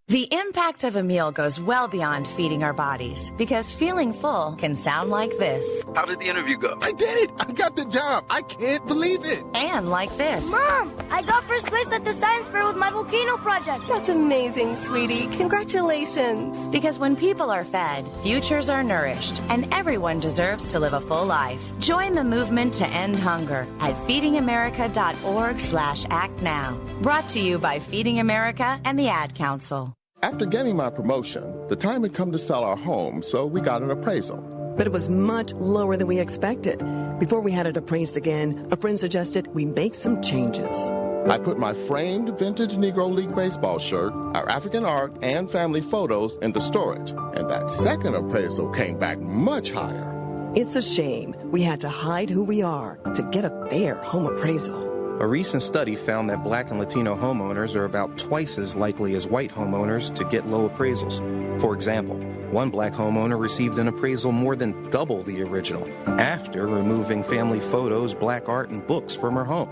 Speaker 14: The impact of a meal goes well beyond feeding our bodies, because feeling full can sound like this.
Speaker 15: How did the interview go? I did it! I got the job! I can't believe it!
Speaker 14: And like this.
Speaker 16: Mom, I got first place at the science fair with my volcano project.
Speaker 14: That's amazing, sweetie. Congratulations. Because when people are fed, futures are nourished, and everyone deserves to live a full life. Join the movement to end hunger at feedingamerica.org/act now. Brought to you by Feeding America and the Ad Council.
Speaker 17: After getting my promotion, the time had come to sell our home, so we got an appraisal.
Speaker 18: But it was much lower than we expected. Before we had it appraised again, a friend suggested we make some changes.
Speaker 17: I put my framed vintage Negro League baseball shirt, our African art, and family photos into storage. And that second appraisal came back much higher.
Speaker 18: It's a shame we had to hide who we are to get a fair home appraisal.
Speaker 26: A recent study found that Black and Latino homeowners are about twice as likely as white homeowners to get low appraisals. For example, one Black homeowner received an appraisal more than double the original after removing family photos, Black art, and books from her home.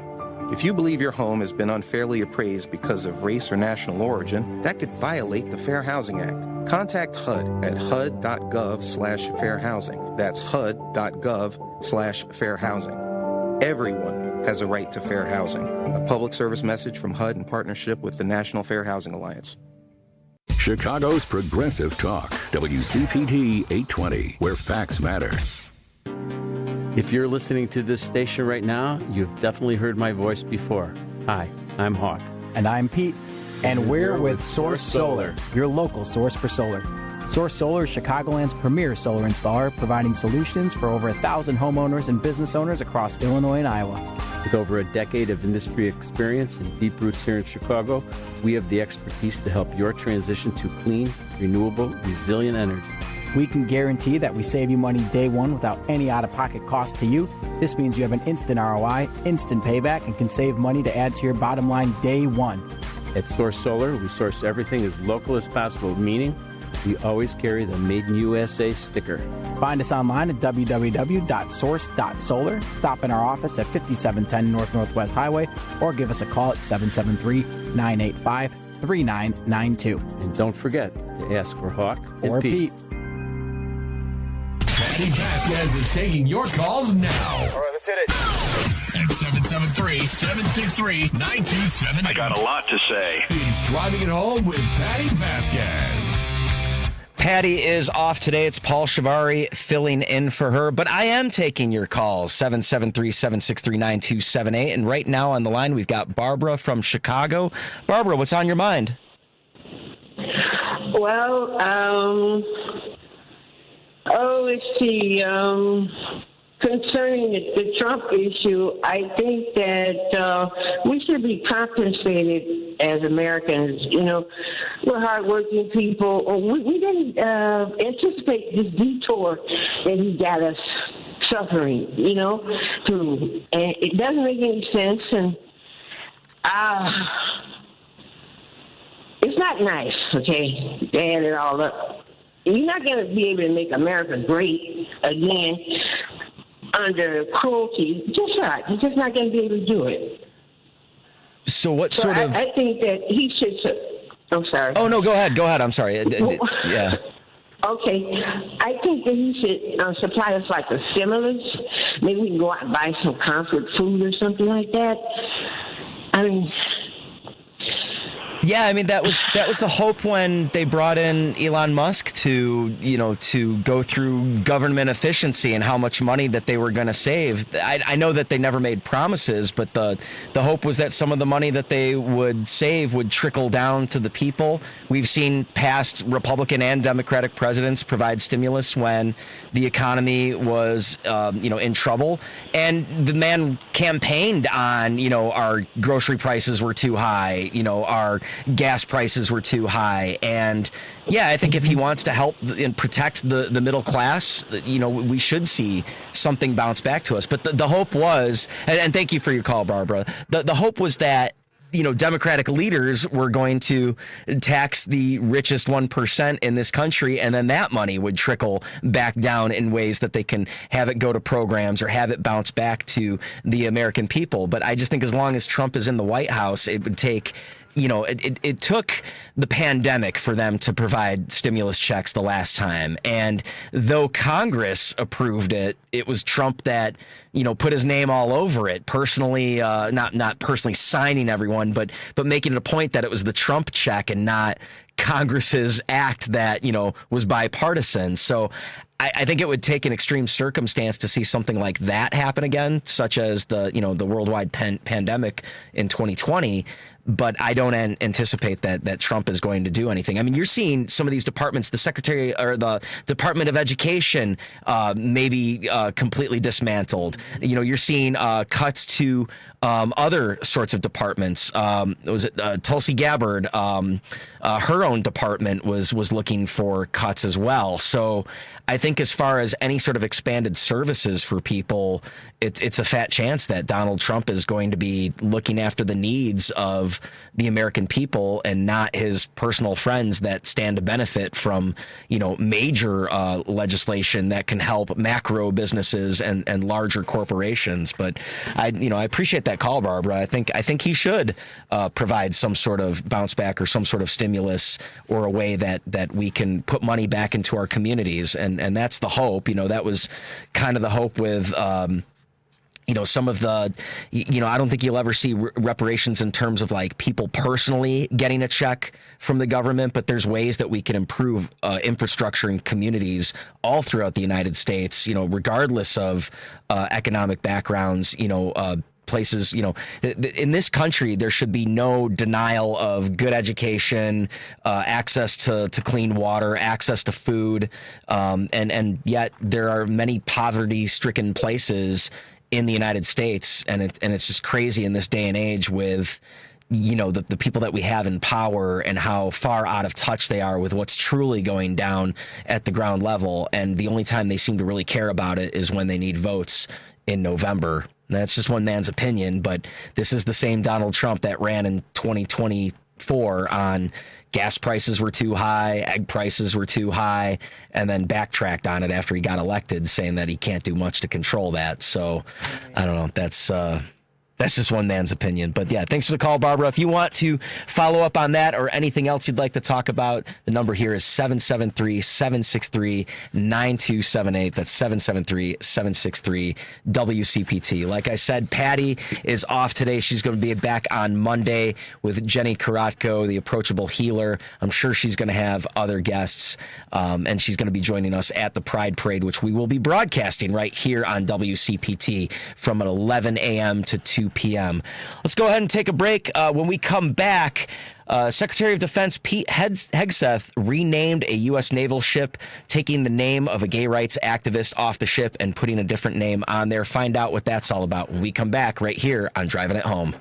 Speaker 26: If you believe your home has been unfairly appraised because of race or national origin, that could violate the Fair Housing Act. Contact HUD at hud.gov/fairhousing. That's hud.gov/fairhousing. Everyone has a right to fair housing. A public service message from HUD in partnership with the National Fair Housing Alliance.
Speaker 3: Chicago's Progressive Talk, WCPT 820, where facts matter.
Speaker 19: If you're listening to this station right now, you've definitely heard my voice before. Hi, I'm Hawk.
Speaker 20: And I'm Pete. And we're with Source Solar, your local source for solar. Source Solar is Chicagoland's premier solar installer, providing solutions for over 1,000 homeowners and business owners across Illinois and Iowa.
Speaker 19: With over a decade of industry experience and deep roots here in Chicago, we have the expertise to help your transition to clean, renewable, resilient energy.
Speaker 20: We can guarantee that we save you money day one without any out-of-pocket cost to you. This means you have an instant ROI, instant payback, and can save money to add to your bottom line day one.
Speaker 19: At Source Solar, we source everything as local as possible, meaning we always carry the Made in USA sticker.
Speaker 20: Find us online at www.source.solar. Stop in our office at 5710 North Northwest Highway or give us a call at 773-985-3992.
Speaker 19: And don't forget to ask for Hawk
Speaker 20: or Pete.
Speaker 10: Patti Vasquez is taking your calls now.
Speaker 28: All right, let's hit it.
Speaker 10: At 773-763-9278.
Speaker 28: I got a lot to say.
Speaker 10: It's Driving It Home with Patti Vasquez.
Speaker 8: Patti is off today. It's Paul Chivari filling in for her, but I am taking your calls, 773-763-9278. And right now on the line, we've got Barbara from Chicago. Barbara, what's on your mind?
Speaker 29: Well, let's see. Concerning the Trump issue, I think that we should be compensated as Americans. You know, we're hardworking people. We didn't anticipate this detour that he got us suffering, you know, through. And it doesn't make any sense. And it's not nice, okay, to add it all up. You're not going to be able to make America great again under cruelty. Just not. You're just not going to be able to do it.
Speaker 8: So what sort of...
Speaker 29: I think that he should... I'm sorry.
Speaker 8: Oh, no, go ahead. I'm sorry. Yeah.
Speaker 29: Okay. I think that he should supply us like a stimulus. Maybe we can go out and buy some comfort food or something like that. I mean...
Speaker 8: Yeah, I mean that was the hope when they brought in Elon Musk to go through government efficiency and how much money that they were going to save. I know that they never made promises, but the hope was that some of the money that they would save would trickle down to the people. We've seen past Republican and Democratic presidents provide stimulus when the economy was in trouble, and the man campaigned on our grocery prices were too high, our gas prices were too high. And yeah, I think if he wants to help and protect the middle class, we should see something bounce back to us. But the hope was, and thank you for your call, Barbara, the hope was that Democratic leaders were going to tax the richest 1% in this country, and then that money would trickle back down in ways that they can have it go to programs or have it bounce back to the American people. But I just think as long as Trump is in the White House, it would take it took the pandemic for them to provide stimulus checks the last time. And though Congress approved it, it was Trump that, put his name all over it, personally, not personally signing everyone, but making it a point that it was the Trump check and not Congress's act that, was bipartisan. So I think it would take an extreme circumstance to see something like that happen again, such as the worldwide pandemic in 2020. But I don't anticipate that Trump is going to do anything. I mean, you're seeing some of these departments, the Secretary or the Department of Education, maybe completely dismantled. You're seeing cuts to other sorts of departments. Was it Tulsi Gabbard? Her own department was looking for cuts as well. So I think as far as any sort of expanded services for people, it's a fat chance that Donald Trump is going to be looking after the needs of the American people and not his personal friends that stand to benefit from, major legislation that can help macro businesses and larger corporations. But I appreciate that call, Barbara. I think he should provide some sort of bounce back or some sort of stimulus or a way that we can put money back into our communities. And that's the hope. That was kind of the hope with some of the, I don't think you'll ever see reparations in terms of like people personally getting a check from the government, but there's ways that we can improve infrastructure in communities all throughout the United States, regardless of economic backgrounds, places, in this country, there should be no denial of good education, access to clean water, access to food. And yet there are many poverty-stricken places in the United States. And it's just crazy in this day and age with, the people that we have in power and how far out of touch they are with what's truly going down at the ground level. And the only time they seem to really care about it is when they need votes in November. That's just one man's opinion, but this is the same Donald Trump that ran in 2024 on gas prices were too high, egg prices were too high, and then backtracked on it after he got elected, saying that he can't do much to control that. So I don't know. That's just one man's opinion. But yeah, thanks for the call, Barbara. If you want to follow up on that or anything else you'd like to talk about, the number here is 773-763-9278. That's 773-763-WCPT. Like I said, Patti is off today. She's going to be back on Monday with Jenny Karatko, the approachable healer. I'm sure she's going to have other guests, and she's going to be joining us at the Pride Parade, which we will be broadcasting right here on WCPT from 11 a.m. to 2 p.m. Let's go ahead and take a break. When we come back, Secretary of Defense Pete Hegseth renamed a U.S. naval ship, taking the name of a gay rights activist off the ship and putting a different name on there. Find out what that's all about when we come back right here on Driving It Home.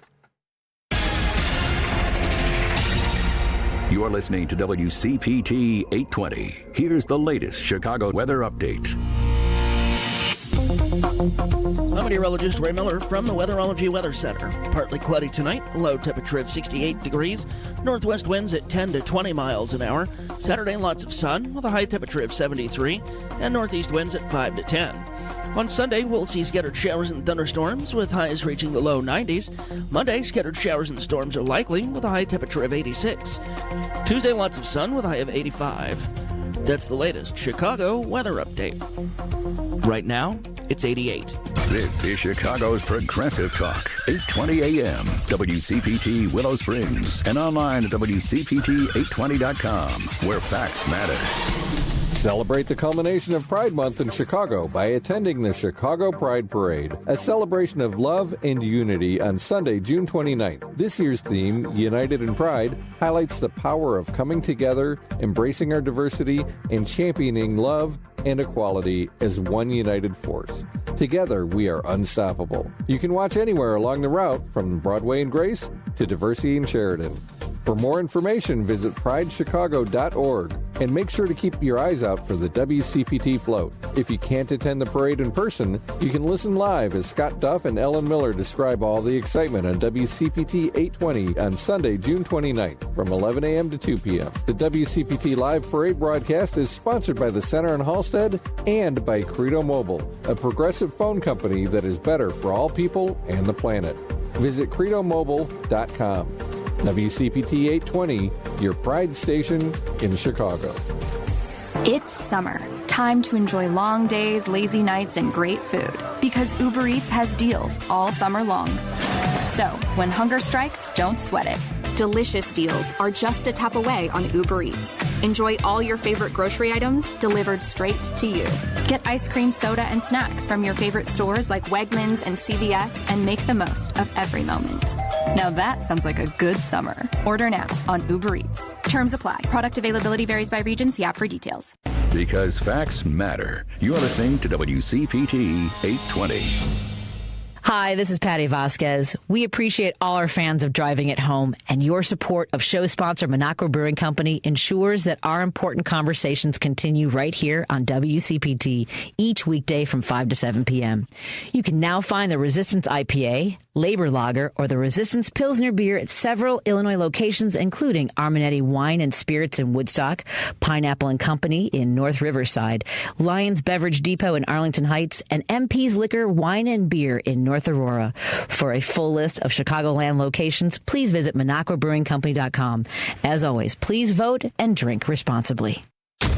Speaker 3: You're listening to WCPT 820. Here's the latest Chicago weather update.
Speaker 4: I'm meteorologist Ray Miller from the Weatherology Weather Center. Partly cloudy tonight, low temperature of 68 degrees, northwest winds at 10 to 20 miles an hour. Saturday, lots of sun with a high temperature of 73, and northeast winds at 5 to 10. On Sunday, we'll see scattered showers and thunderstorms with highs reaching the low 90s. Monday, scattered showers and storms are likely with a high temperature of 86. Tuesday, lots of sun with a high of 85. That's the latest Chicago weather update. Right now, it's 88.
Speaker 3: This is Chicago's Progressive Talk, 820 AM, WCPT Willow Springs, and online at WCPT820.com, where facts matter.
Speaker 1: Celebrate the culmination of Pride Month in Chicago by attending the Chicago Pride Parade, a celebration of love and unity on Sunday, June 29th. This year's theme, United in Pride, highlights the power of coming together, embracing our diversity, and championing love and equality as one united force. Together, we are unstoppable. You can watch anywhere along the route from Broadway and Grace to Diversity and Sheridan. For more information, visit pridechicago.org and make sure to keep your eyes out for the WCPT float. If you can't attend the parade in person, you can listen live as Scott Duff and Ellen Miller describe all the excitement on WCPT 820 on Sunday, June 29th from 11 a.m. to 2 p.m. The WCPT live parade broadcast is sponsored by the Center in Halstead and by Credo Mobile, a progressive phone company that is better for all people and the planet. Visit credomobile.com. WCPT 820, your Pride station in Chicago.
Speaker 2: It's summer. Time to enjoy long days, lazy nights, and great food. Because Uber Eats has deals all summer long. So, when hunger strikes, don't sweat it. Delicious deals are just a tap away on Uber Eats. Enjoy all your favorite grocery items delivered straight to you. Get ice cream, soda, and snacks from your favorite stores like Wegmans and CVS and make the most of every moment. Now that sounds like a good summer. Order now on Uber Eats. Terms apply. Product availability varies by region. See app for details.
Speaker 3: Because facts matter. You're listening to WCPT 820.
Speaker 5: Hi, this is Patti Vasquez. We appreciate all our fans of Driving It Home, and your support of show sponsor Minocqua Brewing Company ensures that our important conversations continue right here on WCPT each weekday from 5 to 7 p.m. You can now find the Resistance IPA, Labor Lager, or the Resistance Pilsner beer at several Illinois locations, including Arminetti Wine and Spirits in Woodstock, Pineapple and Company in North Riverside, Lions Beverage Depot in Arlington Heights, and MP's Liquor, Wine, and Beer in North Aurora. For a full list of Chicagoland locations, please visit MinocquaBrewingCompany.com. As always, please vote and drink responsibly.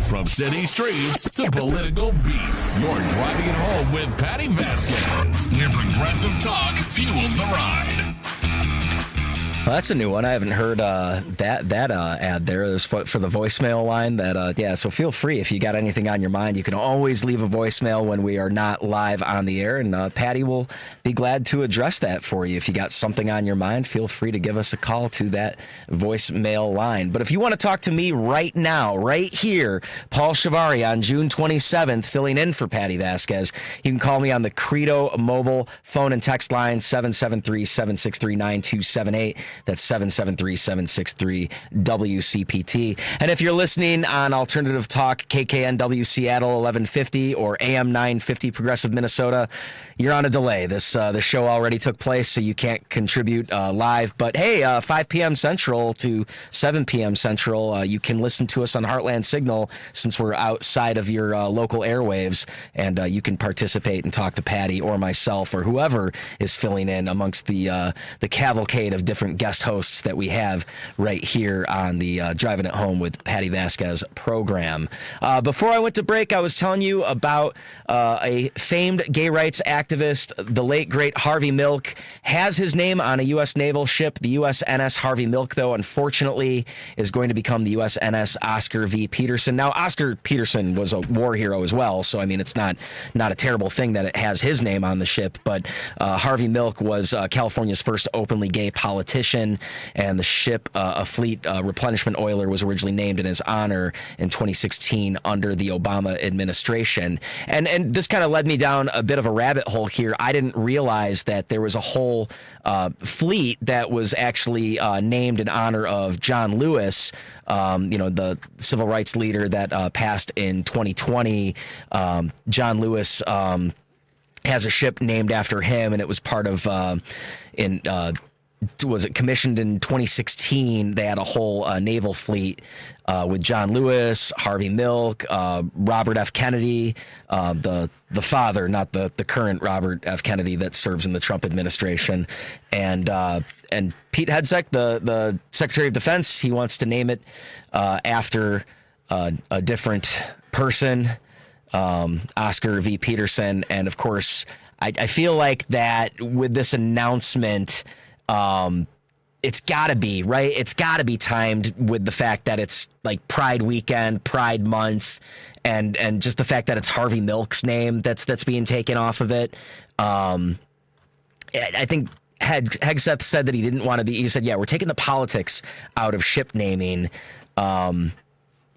Speaker 10: From city streets to political beats, you're driving it home with Patti Vasquez, where progressive talk fuels the ride.
Speaker 8: Well, that's a new one. I haven't heard that ad there. There's for the voicemail line. So feel free if you got anything on your mind. You can always leave a voicemail when we are not live on the air, and Patti will be glad to address that for you. If you got something on your mind, feel free to give us a call to that voicemail line. But if you want to talk to me right now, right here, Paul Chivari on June 27th, filling in for Patti Vasquez, you can call me on the Credo mobile phone and text line 773-763-9278. That's 773-763-WCPT. And if you're listening on Alternative Talk, KKNW Seattle 1150 or AM 950 Progressive Minnesota, you're on a delay. The show already took place, so you can't contribute live. But hey, 5 p.m. Central to 7 p.m. Central, you can listen to us on Heartland Signal since we're outside of your local airwaves, and you can participate and talk to Patti or myself or whoever is filling in amongst the cavalcade of different guest hosts that we have right here on the Driving It Home with Patti Vasquez program. Before I went to break, I was telling you about a famed gay rights activist, the late, great Harvey Milk, has his name on a U.S. naval ship. The USNS Harvey Milk, though, unfortunately, is going to become the USNS Oscar V. Peterson. Now, Oscar Peterson was a war hero as well, so, I mean, it's not a terrible thing that it has his name on the ship, but Harvey Milk was California's first openly gay politician, and the ship, a fleet replenishment oiler, was originally named in his honor in 2016 under the Obama administration. And this kind of led me down a bit of a rabbit hole here. I didn't realize that there was a whole fleet that was actually named in honor of John Lewis, the civil rights leader that passed in 2020. John Lewis has a ship named after him, and it was part of was it commissioned in 2016? They had a whole naval fleet with John Lewis, Harvey Milk, Robert F. Kennedy, the father, not the current Robert F. Kennedy that serves in the Trump administration, and Pete Hegseth, the Secretary of Defense. He wants to name it after a different person, Oscar V. Peterson, and of course, I feel like that with this announcement. It's got to be, right? It's got to be timed with the fact that it's like Pride weekend, Pride month, and just the fact that it's Harvey Milk's name that's being taken off of it. I think Hegseth said that he didn't want to be. He said, "Yeah, we're taking the politics out of ship naming."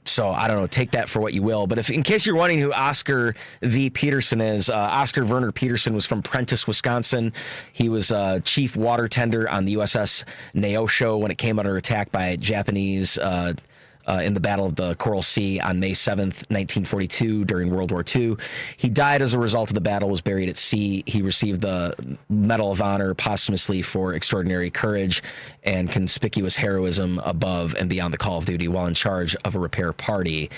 Speaker 8: So I don't know, take that for what you will. But in case you're wondering who Oscar V. Peterson is, Oscar Werner Peterson was from Prentice, Wisconsin. He was chief water tender on the USS Neosho when it came under attack by Japanese in the Battle of the Coral Sea on May 7th, 1942 during World War II. He died as a result of the battle, was buried at sea. He received the Medal of Honor posthumously for extraordinary courage and conspicuous heroism above and beyond the call of duty while in charge of a repair party.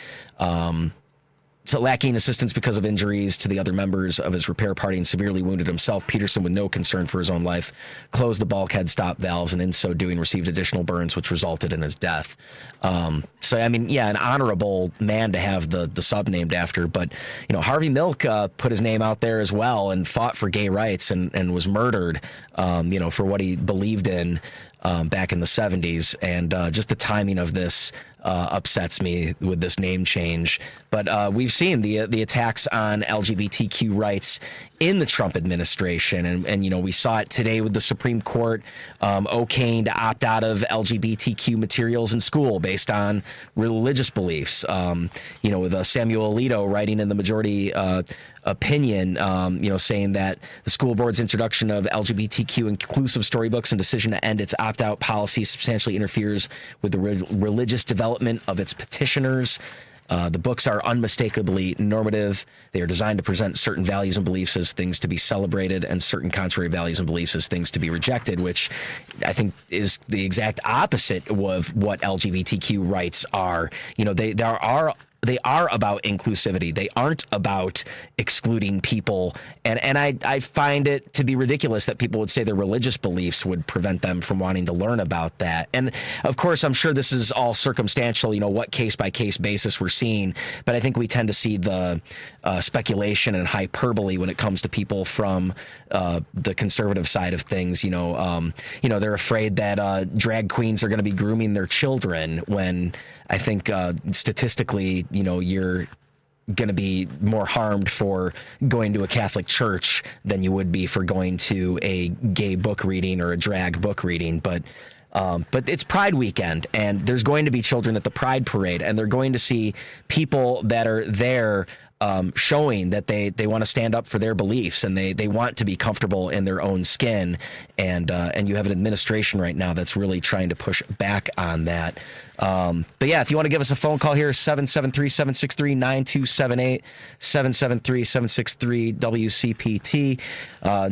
Speaker 8: lacking assistance because of injuries to the other members of his repair party and severely wounded himself. Peterson, with no concern for his own life, closed the bulkhead stop valves and in so doing received additional burns, which resulted in his death. So, I mean, yeah, an honorable man to have the sub named after. But, you know, Harvey Milk put his name out there as well and fought for gay rights and was murdered, you know, for what he believed in back in the 70s. And just the timing of this upsets me with this name change. But we've seen the attacks on LGBTQ rights in the Trump administration. And, you know, we saw it today with the Supreme Court okaying to opt out of LGBTQ materials in school based on religious beliefs. You know, with Samuel Alito writing in the majority opinion, you know, saying that the school board's introduction of LGBTQ inclusive storybooks and decision to end its opt-out policy substantially interferes with the religious development of its petitioners. The books are unmistakably normative. They are designed to present certain values and beliefs as things to be celebrated and certain contrary values and beliefs as things to be rejected, which I think is the exact opposite of what LGBTQ rights are. You know, they are about inclusivity. They aren't about excluding people. And I find it to be ridiculous that people would say their religious beliefs would prevent them from wanting to learn about that. And of course, I'm sure this is all circumstantial, you know, what case by case basis we're seeing. But I think we tend to see the speculation and hyperbole when it comes to people from the conservative side of things. You know, they're afraid that drag queens are going to be grooming their children when I think statistically, you know, you're going to be more harmed for going to a Catholic church than you would be for going to a gay book reading or a drag book reading. But it's Pride weekend, and there's going to be children at the Pride parade, and they're going to see people that are there showing that they want to stand up for their beliefs and they want to be comfortable in their own skin. And you have an administration right now that's really trying to push back on that. But yeah, if you want to give us a phone call here, 773-763-9278, 773-763-WCPT.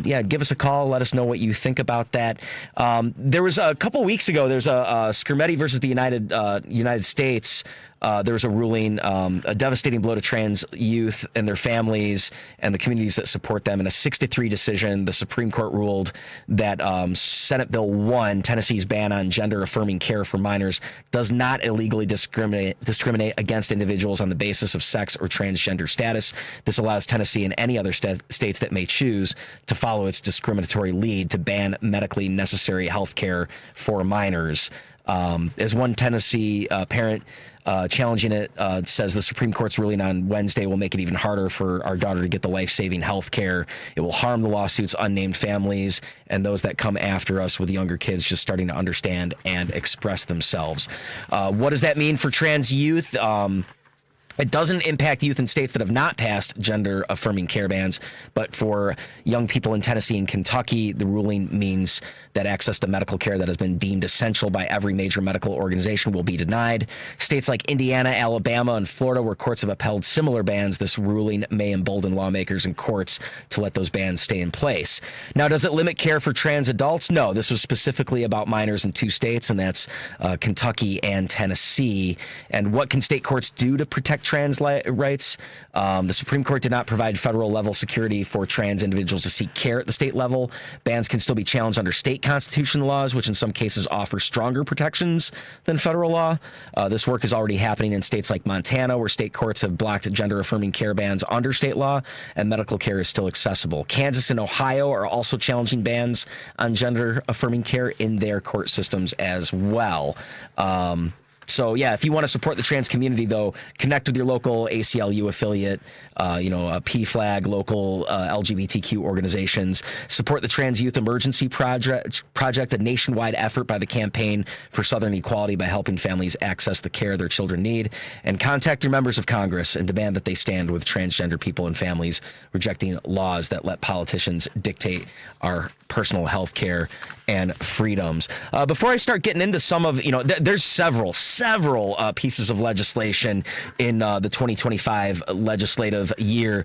Speaker 8: Yeah, give us a call. Let us know what you think about that. There was a couple weeks ago, there's a Scarametti versus the United States. There was a ruling, a devastating blow to trans youth and their families and the communities that support them. In a 6-3 decision, the Supreme Court ruled that Senate Bill 1, Tennessee's ban on gender-affirming care for minors, does not illegally discriminate against individuals on the basis of sex or transgender status. This allows Tennessee and any other states that may choose to follow its discriminatory lead to ban medically necessary health care for minors. As one Tennessee parent challenging it says, the Supreme Court's ruling on Wednesday will make it even harder for our daughter to get the life-saving health care. It will harm the lawsuit's unnamed families and those that come after us with younger kids just starting to understand and express themselves. What does that mean for trans youth? It doesn't impact youth in states that have not passed gender-affirming care bans, but for young people in Tennessee and Kentucky, the ruling means that access to medical care that has been deemed essential by every major medical organization will be denied. States like Indiana, Alabama, and Florida, where courts have upheld similar bans, this ruling may embolden lawmakers and courts to let those bans stay in place. Now, does it limit care for trans adults? No, this was specifically about minors in 2 states, and that's Kentucky and Tennessee. And what can state courts do to protect trans rights? The Supreme Court did not provide federal level security for trans individuals to seek care at the state level. Bans can still be challenged under state constitutional laws, which in some cases offer stronger protections than federal law. This work is already happening in states like Montana, where state courts have blocked gender-affirming care bans under state law, and medical care is still accessible. Kansas and Ohio are also challenging bans on gender-affirming care in their court systems as well. So, yeah, if you want to support the trans community, though, connect with your local ACLU affiliate, a PFLAG, local LGBTQ organizations. Support the Trans Youth Emergency Project, a nationwide effort by the Campaign for Southern Equality by helping families access the care their children need. And contact your members of Congress and demand that they stand with transgender people and families, rejecting laws that let politicians dictate our personal health care and freedoms. Before I start getting into some of, there's several pieces of legislation in the 2025 legislative year.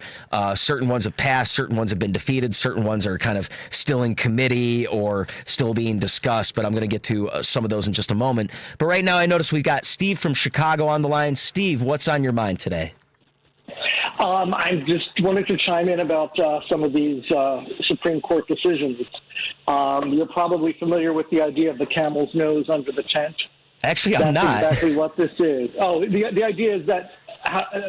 Speaker 8: Certain ones have passed, certain ones have been defeated, certain ones are kind of still in committee or still being discussed, but I'm going to get to some of those in just a moment. But right now I notice we've got Steve from Chicago on the line. Steve, what's on your mind today?
Speaker 6: I just wanted to chime in about some of these Supreme Court decisions. You're probably familiar with the idea of the camel's nose under the tent.
Speaker 8: Actually, I'm
Speaker 6: That's
Speaker 8: not.
Speaker 6: exactly what this is. Oh, the idea is that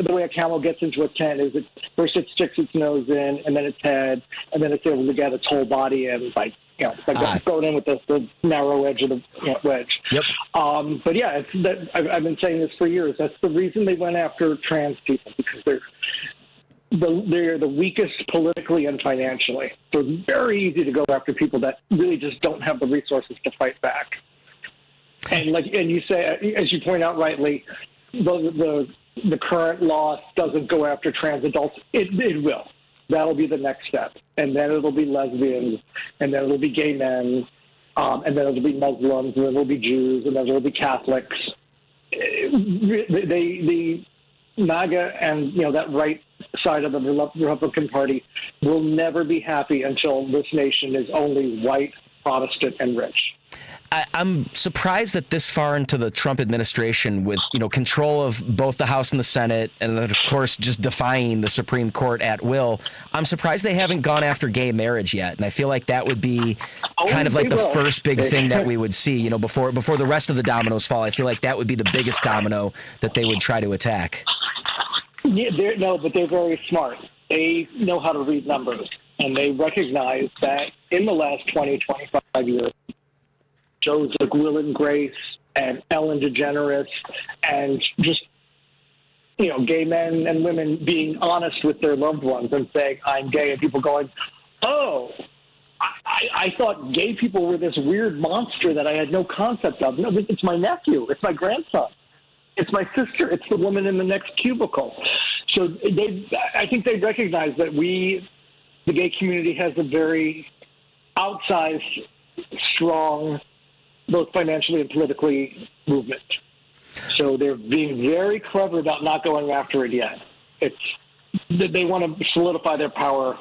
Speaker 6: the way a camel gets into a tent is first it sticks its nose in, and then its head, and then it's able to get its whole body in by going in with the narrow edge of the wedge.
Speaker 8: Yep.
Speaker 6: But yeah, I've been saying this for years. That's the reason they went after trans people, because they're the weakest politically and financially. So it's very easy to go after people that really just don't have the resources to fight back. And you say, as you point out rightly, the current law doesn't go after trans adults. It will. That'll be the next step. And then it'll be lesbians, and then it'll be gay men, and then it'll be Muslims, and then it'll be Jews, and then it'll be Catholics. The MAGA and that right side of the Republican Party will never be happy until this nation is only white, Protestant, and rich.
Speaker 8: I'm surprised that this far into the Trump administration, with control of both the House and the Senate, and then of course just defying the Supreme Court at will, I'm surprised they haven't gone after gay marriage yet. And I feel like that would be kind of like the first big thing that we would see, before the rest of the dominoes fall. I feel like that would be the biggest domino that they would try to attack.
Speaker 6: Yeah, but they're very smart. They know how to read numbers, and they recognize that in the last 20, 25 years, shows like Will and Grace and Ellen DeGeneres and just, gay men and women being honest with their loved ones and saying, I'm gay, and people going, oh, I thought gay people were this weird monster that I had no concept of. No, it's my nephew. It's my grandson. It's my sister. It's the woman in the next cubicle. So I think they recognize that the gay community, has a very outsized, strong, both financially and politically, movement. So they're being very clever about not going after it yet. They want to solidify their power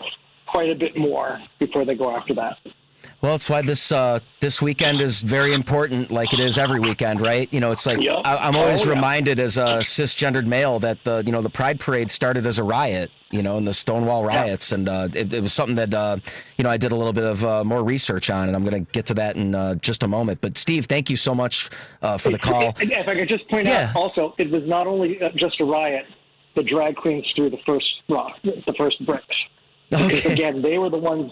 Speaker 6: quite a bit more before they go after that.
Speaker 8: Well, it's why this weekend is very important, like it is every weekend, right? It's like I'm always reminded as a cisgendered male that the Pride Parade started as a riot, in the Stonewall riots, and it was something that I did a little bit of more research on, and I'm going to get to that in just a moment. But Steve, thank you so much for the call.
Speaker 6: If I could just point out, also, it was not only just a riot. The drag queens threw the first bricks. Because again, they were the ones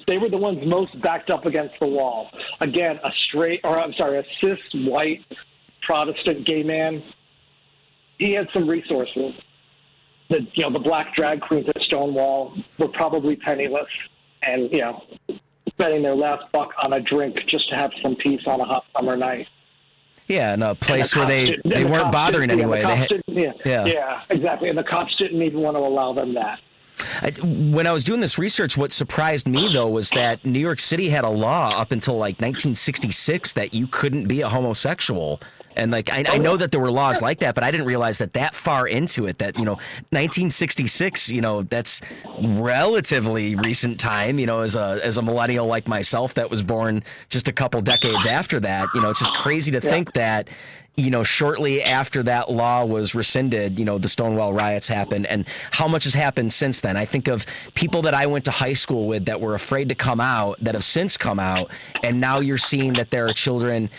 Speaker 6: most backed up against the wall. Again, a cis white Protestant gay man. He had some resources. The black drag queens at Stonewall were probably penniless, and spending their last buck on a drink just to have some peace on a hot summer night.
Speaker 8: Yeah, in a place where they weren't bothering anyway.
Speaker 6: Yeah, exactly. And the cops didn't even want to allow them that.
Speaker 8: When I was doing this research, what surprised me, though, was that New York City had a law up until 1966 that you couldn't be a homosexual. And I know that there were laws like that, but I didn't realize that far into it, that 1966, that's relatively recent time, as a millennial like myself that was born just a couple decades after that. It's just crazy to think that shortly after that law was rescinded, the Stonewall riots happened, and how much has happened since then. I think of people that I went to high school with that were afraid to come out, that have since come out, and now you're seeing that there are children,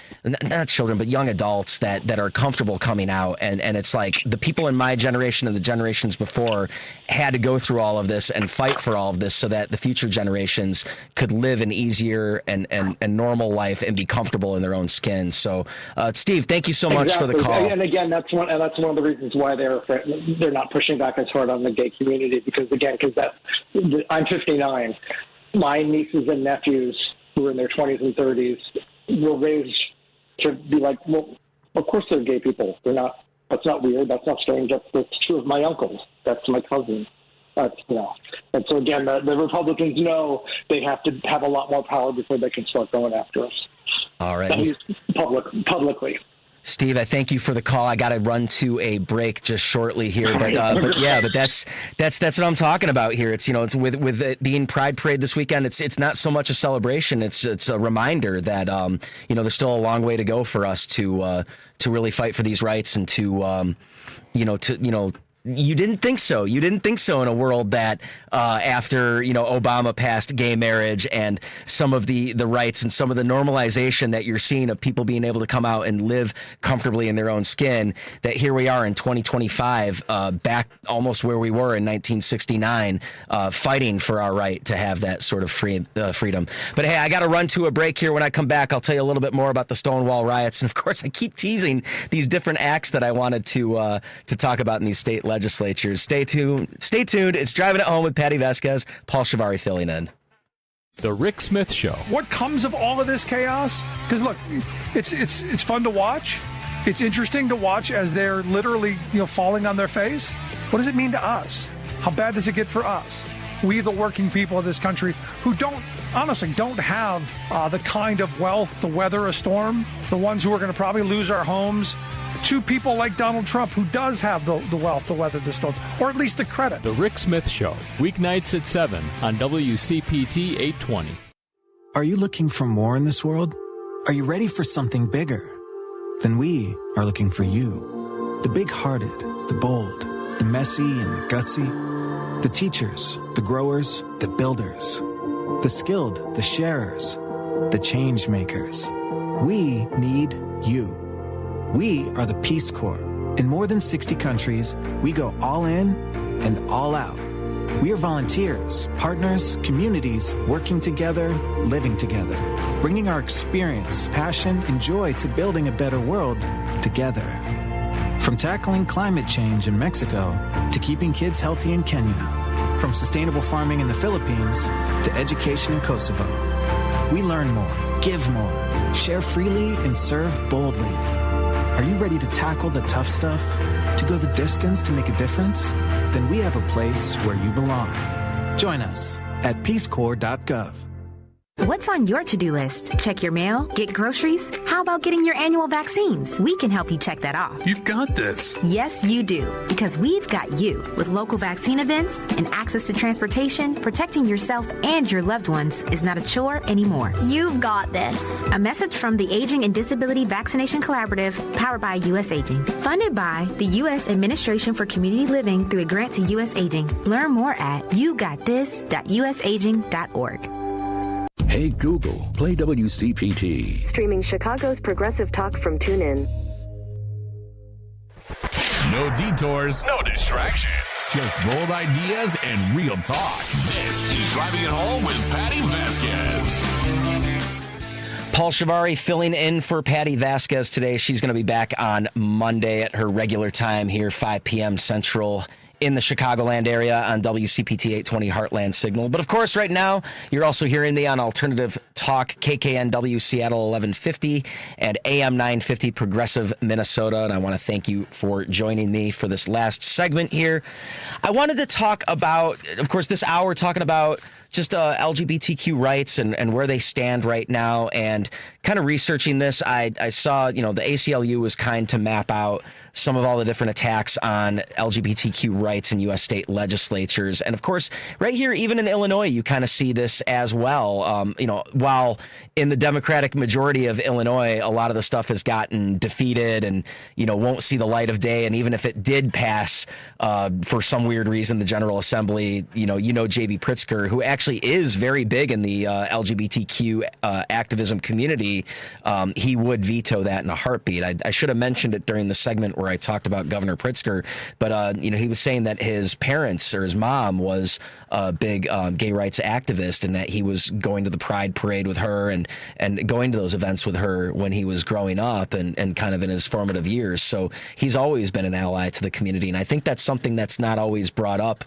Speaker 8: not children, but young adults that are comfortable coming out, and it's like the people in my generation and the generations before had to go through all of this and fight for all of this so that the future generations could live an easier and normal life and be comfortable in their own skin. So, Steve, thank you so much for the call.
Speaker 6: And again, that's one of the reasons why they're not pushing back as hard on the gay community, because I'm 59. My nieces and nephews who are in their 20s and 30s were raised to be like, well, of course they're gay people. They're not. That's not weird. That's not strange. That's true of my uncles. That's my cousins. And so again, the Republicans know they have to have a lot more power before they can start going after us.
Speaker 8: All right.
Speaker 6: Publicly.
Speaker 8: Steve, I thank you for the call. I got to run to a break just shortly here, but that's what I'm talking about here. It's it's with it being Pride Parade this weekend. It's not so much a celebration. It's a reminder that there's still a long way to go for us to really fight for these rights and to You didn't think so. You didn't think so in a world that after, Obama passed gay marriage and some of the rights and some of the normalization that you're seeing of people being able to come out and live comfortably in their own skin, that here we are in 2025, back almost where we were in 1969, fighting for our right to have that sort of freedom. But hey, I got to run to a break here. When I come back, I'll tell you a little bit more about the Stonewall riots. And of course, I keep teasing these different acts that I wanted to talk about in these state legislatures. Stay tuned. It's Driving It Home with Patti Vasquez. Paul Chivari filling in.
Speaker 7: The Rick Smith Show. What comes of all of this chaos? Because look, it's fun to watch. It's interesting to watch as they're literally falling on their face. What does it mean to us? How bad does it get for us? We, the working people of this country, who don't have the kind of wealth to weather a storm, the ones who are going to probably lose our homes, to people like Donald Trump, who does have the wealth to weather the storm, or at least the credit.
Speaker 9: The Rick Smith Show, weeknights at 7 on WCPT 820.
Speaker 11: Are you looking for more in this world? Are you ready for something bigger? Then we are looking for you. The big-hearted, the bold, the messy and the gutsy, the teachers, the growers, the builders, the skilled, the sharers, the change makers. We need you. We are the Peace Corps. In more than 60 countries, we go all in and all out. We are volunteers, partners, communities, working together, living together, bringing our experience, passion, and joy to building a better world together. From tackling climate change in Mexico to keeping kids healthy in Kenya, from sustainable farming in the Philippines to education in Kosovo. We learn more, give more, share freely, and serve boldly. Are you ready to tackle the tough stuff? To go the distance to make a difference? Then we have a place where you belong. Join us at peacecorps.gov.
Speaker 21: What's on your to-do list? Check your mail? Get groceries? How about getting your annual vaccines? We can help you check that off.
Speaker 7: You've got this.
Speaker 21: Yes, you do. Because we've got you. With local vaccine events and access to transportation, protecting yourself and your loved ones is not a chore anymore.
Speaker 16: You've got this.
Speaker 21: A message from the Aging and Disability Vaccination Collaborative, powered by U.S. Aging. Funded by the U.S. Administration for Community Living through a grant to U.S. Aging. Learn more at yougotthis.usaging.org.
Speaker 3: Hey Google, play WCPT.
Speaker 22: Streaming Chicago's progressive talk from TuneIn.
Speaker 10: No detours, no distractions, just bold ideas and real talk. This is Driving It Home with Patti Vasquez.
Speaker 8: Paul Chivari filling in for Patti Vasquez today. She's going to be back on Monday at her regular time here, 5 p.m. Central, in the Chicagoland area on WCPT 820 Heartland Signal. But of course, right now, you're also hearing me on Alternative Talk, KKNW Seattle 1150 and AM 950 Progressive Minnesota. And I want to thank you for joining me for this last segment here. I wanted to talk about, of course, this hour talking about just LGBTQ rights and where they stand right now. And kind of researching this, I saw, the ACLU was kind to map out some of all the different attacks on LGBTQ rights in U.S. state legislatures. And of course, right here, even in Illinois, you kind of see this as well. While in the Democratic majority of Illinois, a lot of the stuff has gotten defeated and, won't see the light of day. And even if it did pass for some weird reason, the General Assembly, J.B. Pritzker, who actually is very big in the LGBTQ activism community, he would veto that in a heartbeat. I should have mentioned it during the segment where I talked about Governor Pritzker, but he was saying that his parents or his mom was a big gay rights activist and that he was going to the Pride Parade with her and going to those events with her when he was growing up and kind of in his formative years. So he's always been an ally to the community, and I think that's something that's not always brought up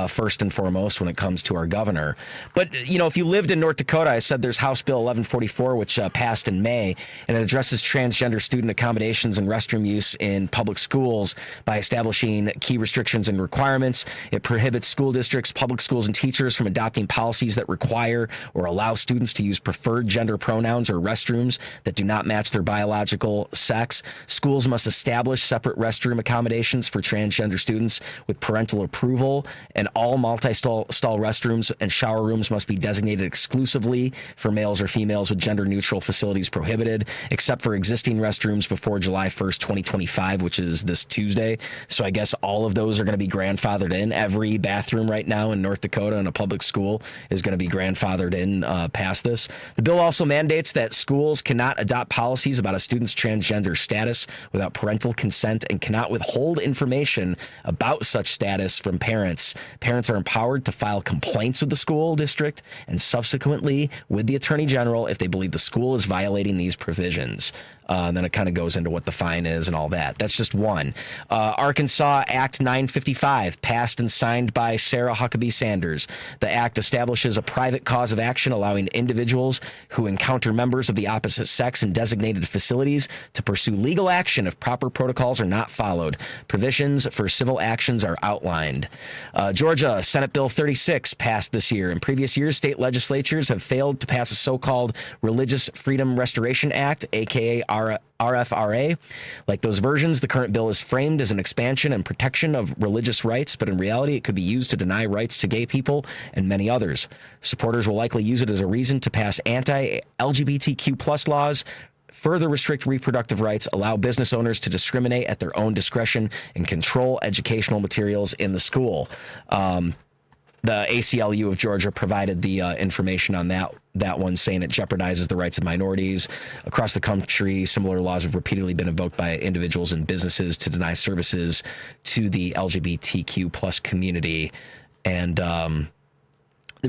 Speaker 8: first and foremost when it comes to our governor. But, if you lived in North Dakota, I said there's House Bill 1144, which passed in May, and it addresses transgender student accommodations and restroom use in public schools by establishing key restrictions and requirements. It prohibits school districts, public schools, and teachers from adopting policies that require or allow students to use preferred gender pronouns or restrooms that do not match their biological sex. Schools must establish separate restroom accommodations for transgender students with parental approval, and all multi-stall restrooms and shower rooms must be designated exclusively for males or females, with gender-neutral facilities prohibited, except for existing restrooms before July 1st, 2025, which is this Tuesday. So I guess all of those are going to be grandfathered in. Every bathroom right now in North Dakota in a public school is going to be grandfathered in past this. The bill also mandates that schools cannot adopt policies about a student's transgender status without parental consent and cannot withhold information about such status from parents. Parents are empowered to file complaints with the school district and subsequently with the Attorney General if they believe the school is violating these provisions. And then it kind of goes into what the fine is and all that. That's just one. Arkansas Act 955, passed and signed by Sarah Huckabee Sanders. The act establishes a private cause of action allowing individuals who encounter members of the opposite sex in designated facilities to pursue legal action if proper protocols are not followed. Provisions for civil actions are outlined. Georgia, Senate Bill 36, passed this year. In previous years, state legislatures have failed to pass a so-called Religious Freedom Restoration Act, a.k.a. RFRA. Like those versions, the current bill is framed as an expansion and protection of religious rights, but in reality, it could be used to deny rights to gay people and many others. Supporters will likely use it as a reason to pass anti-LGBTQ plus laws, further restrict reproductive rights, allow business owners to discriminate at their own discretion, and control educational materials in the school. The ACLU of Georgia provided the information on that one, saying it jeopardizes the rights of minorities. Across the country, similar laws have repeatedly been invoked by individuals and businesses to deny services to the LGBTQ plus community. And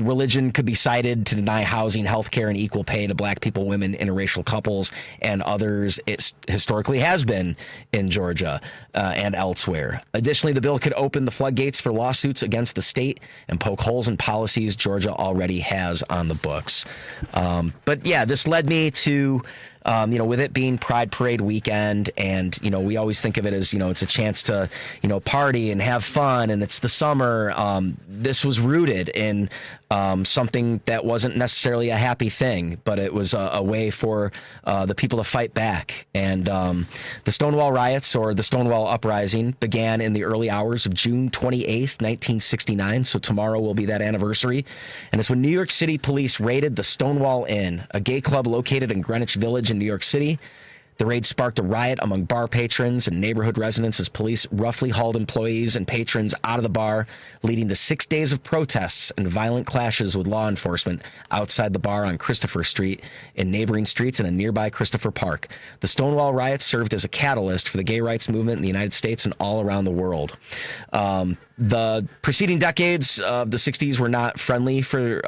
Speaker 8: religion could be cited to deny housing, health care, and equal pay to black people, women, interracial couples, and others. It historically has been in Georgia and elsewhere. Additionally, the bill could open the floodgates for lawsuits against the state and poke holes in policies Georgia already has on the books. But yeah, this led me to... with it being Pride Parade weekend, and, we always think of it as, it's a chance to, party and have fun, and it's the summer. This was rooted in something that wasn't necessarily a happy thing, but it was a way for the people to fight back. And the Stonewall riots, or the Stonewall Uprising, began in the early hours of June 28th, 1969. So tomorrow will be that anniversary. And it's when New York City police raided the Stonewall Inn, a gay club located in Greenwich Village in New York City. The raid sparked a riot among bar patrons and neighborhood residents as police roughly hauled employees and patrons out of the bar, leading to 6 days of protests and violent clashes with law enforcement outside the bar on Christopher Street, in neighboring streets, and a nearby Christopher Park. The Stonewall riots served as a catalyst for the gay rights movement in the United States and all around the world. The preceding decades of the 60s were not friendly for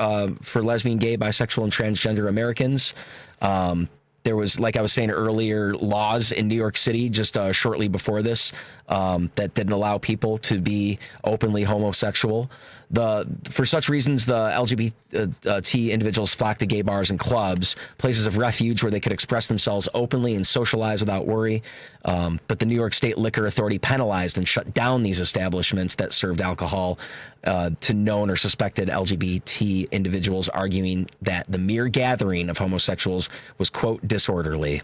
Speaker 8: lesbian, gay, bisexual, and transgender Americans. There was, like I was saying earlier, laws in New York City just shortly before this that didn't allow people to be openly homosexual. For such reasons, the LGBT individuals flocked to gay bars and clubs, places of refuge where they could express themselves openly and socialize without worry. But the New York State Liquor Authority penalized and shut down these establishments that served alcohol to known or suspected LGBT individuals, arguing that the mere gathering of homosexuals was, quote, disorderly.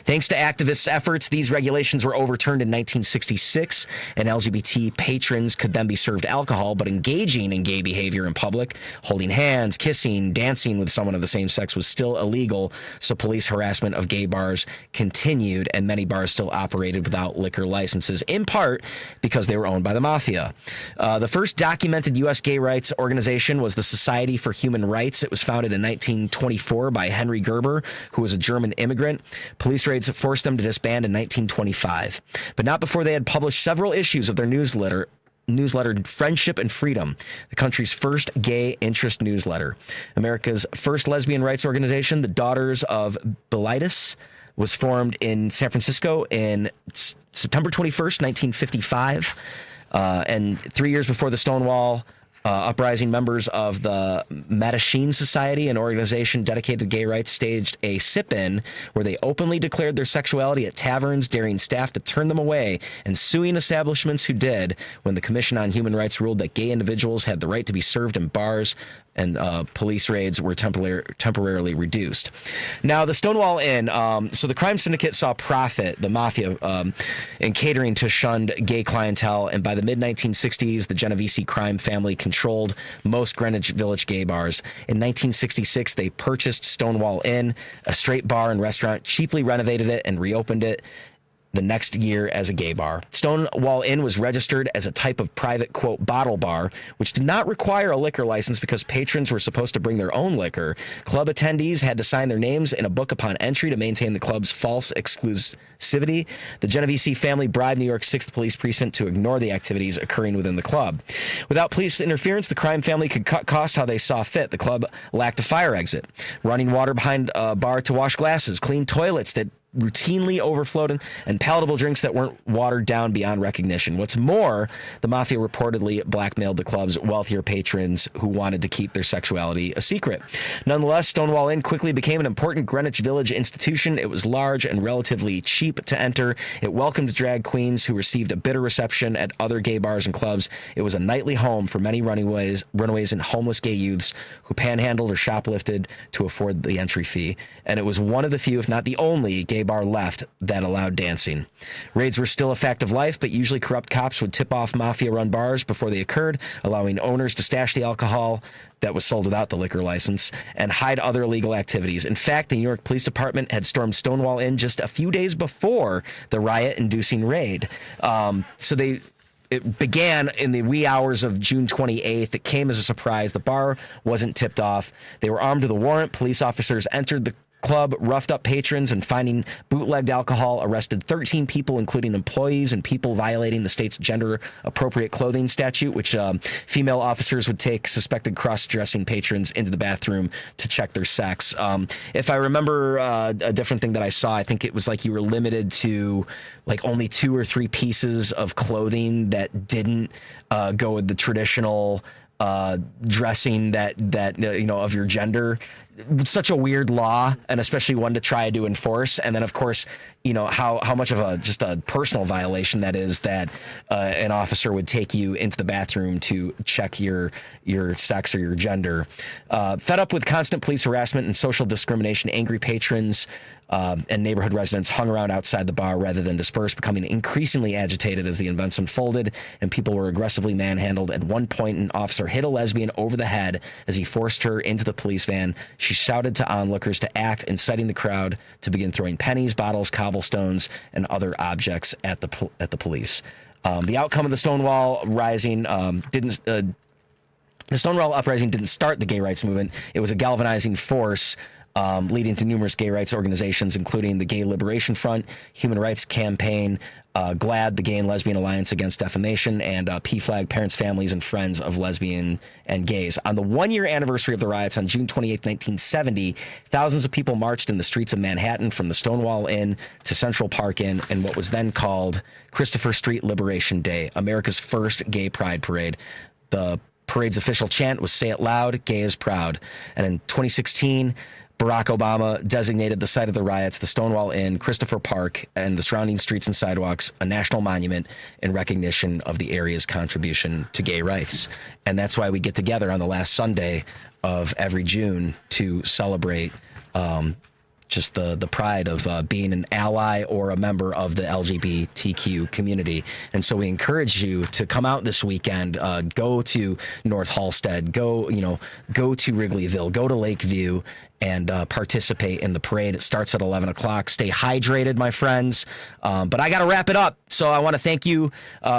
Speaker 8: Thanks to activists' efforts, these regulations were overturned in 1966, and LGBT patrons could then be served alcohol, but engaging in gay behavior in public, holding hands, kissing, dancing with someone of the same sex was still illegal, so police harassment of gay bars continued, and many bars still operated without liquor licenses, in part because they were owned by the mafia. The first documented U.S. gay rights organization was the Society for Human Rights. It was founded in 1924 by Henry Gerber, who was a German immigrant. Police raids forced them to disband in 1925, but not before they had published several issues of their newsletter Friendship and Freedom, the country's first gay interest newsletter. America's first lesbian rights organization, the Daughters of Bilitis, was formed in San Francisco in September 21st, 1955. And 3 years before the Stonewall uprising, members of the Mattachine Society, an organization dedicated to gay rights, staged a sip-in where they openly declared their sexuality at taverns, daring staff to turn them away and suing establishments who did, when the Commission on Human Rights ruled that gay individuals had the right to be served in bars, and police raids were temporarily reduced. Now, the Stonewall Inn, so the crime syndicate saw profit, the mafia, in catering to shunned gay clientele, and by the mid-1960s, the Genovese crime family controlled most Greenwich Village gay bars. In 1966, they purchased Stonewall Inn, a straight bar and restaurant, cheaply renovated it, and reopened it the next year as a gay bar. Stonewall Inn was registered as a type of private, quote, bottle bar, which did not require a liquor license because patrons were supposed to bring their own liquor. Club attendees had to sign their names in a book upon entry to maintain the club's false exclusivity. The Genovese family bribed New York's 6th Police Precinct to ignore the activities occurring within the club. Without police interference, the crime family could cut costs how they saw fit. The club lacked a fire exit, running water behind a bar to wash glasses, clean toilets that routinely overflowed, and palatable drinks that weren't watered down beyond recognition. What's more, the mafia reportedly blackmailed the club's wealthier patrons who wanted to keep their sexuality a secret. Nonetheless, Stonewall Inn quickly became an important Greenwich Village institution. It was large and relatively cheap to enter. It welcomed drag queens who received a bitter reception at other gay bars and clubs. It was a nightly home for many runaways and homeless gay youths who panhandled or shoplifted to afford the entry fee. And it was one of the few, if not the only, gay bar left that allowed dancing. Raids were still a fact of life, but usually corrupt cops would tip off mafia-run bars before they occurred, allowing owners to stash the alcohol that was sold without the liquor license and hide other illegal activities. In fact, the New York Police Department had stormed Stonewall Inn just a few days before the riot-inducing raid. It began in the wee hours of June 28th. It came as a surprise. The bar wasn't tipped off. They were armed with a warrant. Police officers entered the club, roughed up patrons, and finding bootlegged alcohol, arrested 13 people, including employees and people violating the state's gender-appropriate clothing statute, which female officers would take suspected cross-dressing patrons into the bathroom to check their sex. If I remember a different thing that I saw, I think it was like you were limited to like only 2 or 3 pieces of clothing that didn't go with the traditional dressing that of your gender. Such a weird law, and especially one to try to enforce. And then, of course, how much of a personal violation that is that an officer would take you into the bathroom to check your sex or your gender. Fed up with constant police harassment and social discrimination, angry patrons and neighborhood residents hung around outside the bar rather than disperse, becoming increasingly agitated as the events unfolded, and people were aggressively manhandled. At one point, an officer hit a lesbian over the head as he forced her into the police van. She shouted to onlookers to act, inciting the crowd to begin throwing pennies, bottles, cobblestones, and other objects at the police. The outcome of the Stonewall Rising The Stonewall Uprising didn't start the gay rights movement. It was a galvanizing force leading to numerous gay rights organizations, including the Gay Liberation Front, Human Rights Campaign, GLAAD, the Gay and Lesbian Alliance Against Defamation, and PFLAG, Parents, Families, and Friends of Lesbian and Gays. On the one-year anniversary of the riots on June 28, 1970, thousands of people marched in the streets of Manhattan from the Stonewall Inn to Central Park Inn in what was then called Christopher Street Liberation Day, America's first gay pride parade. The parade's official chant was "Say it loud, gay is proud." And in 2016, Barack Obama designated the site of the riots, the Stonewall Inn, Christopher Park, and the surrounding streets and sidewalks, a national monument in recognition of the area's contribution to gay rights. And that's why we get together on the last Sunday of every June to celebrate just the pride of being an ally or a member of the LGBTQ community. And so we encourage you to come out this weekend, go to North Halsted, go to Wrigleyville, go to Lakeview, and participate in the parade. It starts at 11 o'clock. Stay hydrated, my friends. But I got to wrap it up. So I want to thank you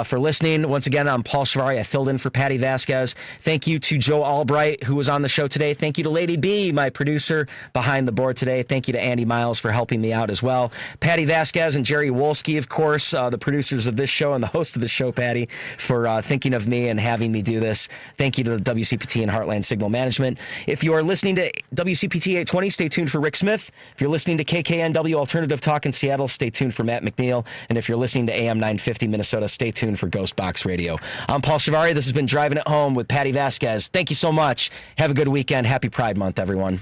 Speaker 8: for listening. Once again, I'm Paul Chivari. I filled in for Patti Vasquez. Thank you to Joe Albright, who was on the show today. Thank you to Lady B, my producer behind the board today. Thank you to Andy Miles for helping me out as well. Patti Vasquez and Jerry Wolski, of course, the producers of this show and the host of the show, Patti, for thinking of me and having me do this. Thank you to the WCPT and Heartland Signal Management. If you are listening to WCPT 820, stay tuned for Rick Smith. If you're listening to KKNW Alternative Talk in Seattle, stay tuned for Matt McNeil. And if you're listening to AM 950 Minnesota, stay tuned for Ghost Box Radio. I'm Paul Chivari. This has been Driving It Home with Patti Vasquez. Thank you so much. Have a good weekend. Happy Pride Month, everyone.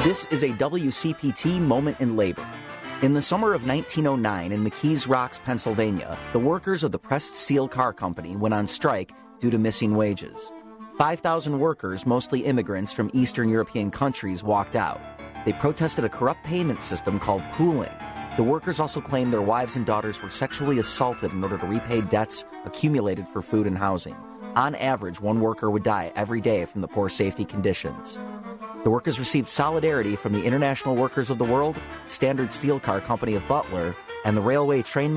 Speaker 12: This is a WCPT moment in labor. In the summer of 1909 in McKees Rocks, Pennsylvania, the workers of the Pressed Steel Car Company went on strike due to missing wages. 5,000 workers, mostly immigrants from Eastern European countries, walked out. They protested a corrupt payment system called pooling. The workers also claimed their wives and daughters were sexually assaulted in order to repay debts accumulated for food and housing. On average, one worker would die every day from the poor safety conditions. The workers received solidarity from the International Workers of the World, Standard Steel Car Company of Butler, and the Railway Trainmen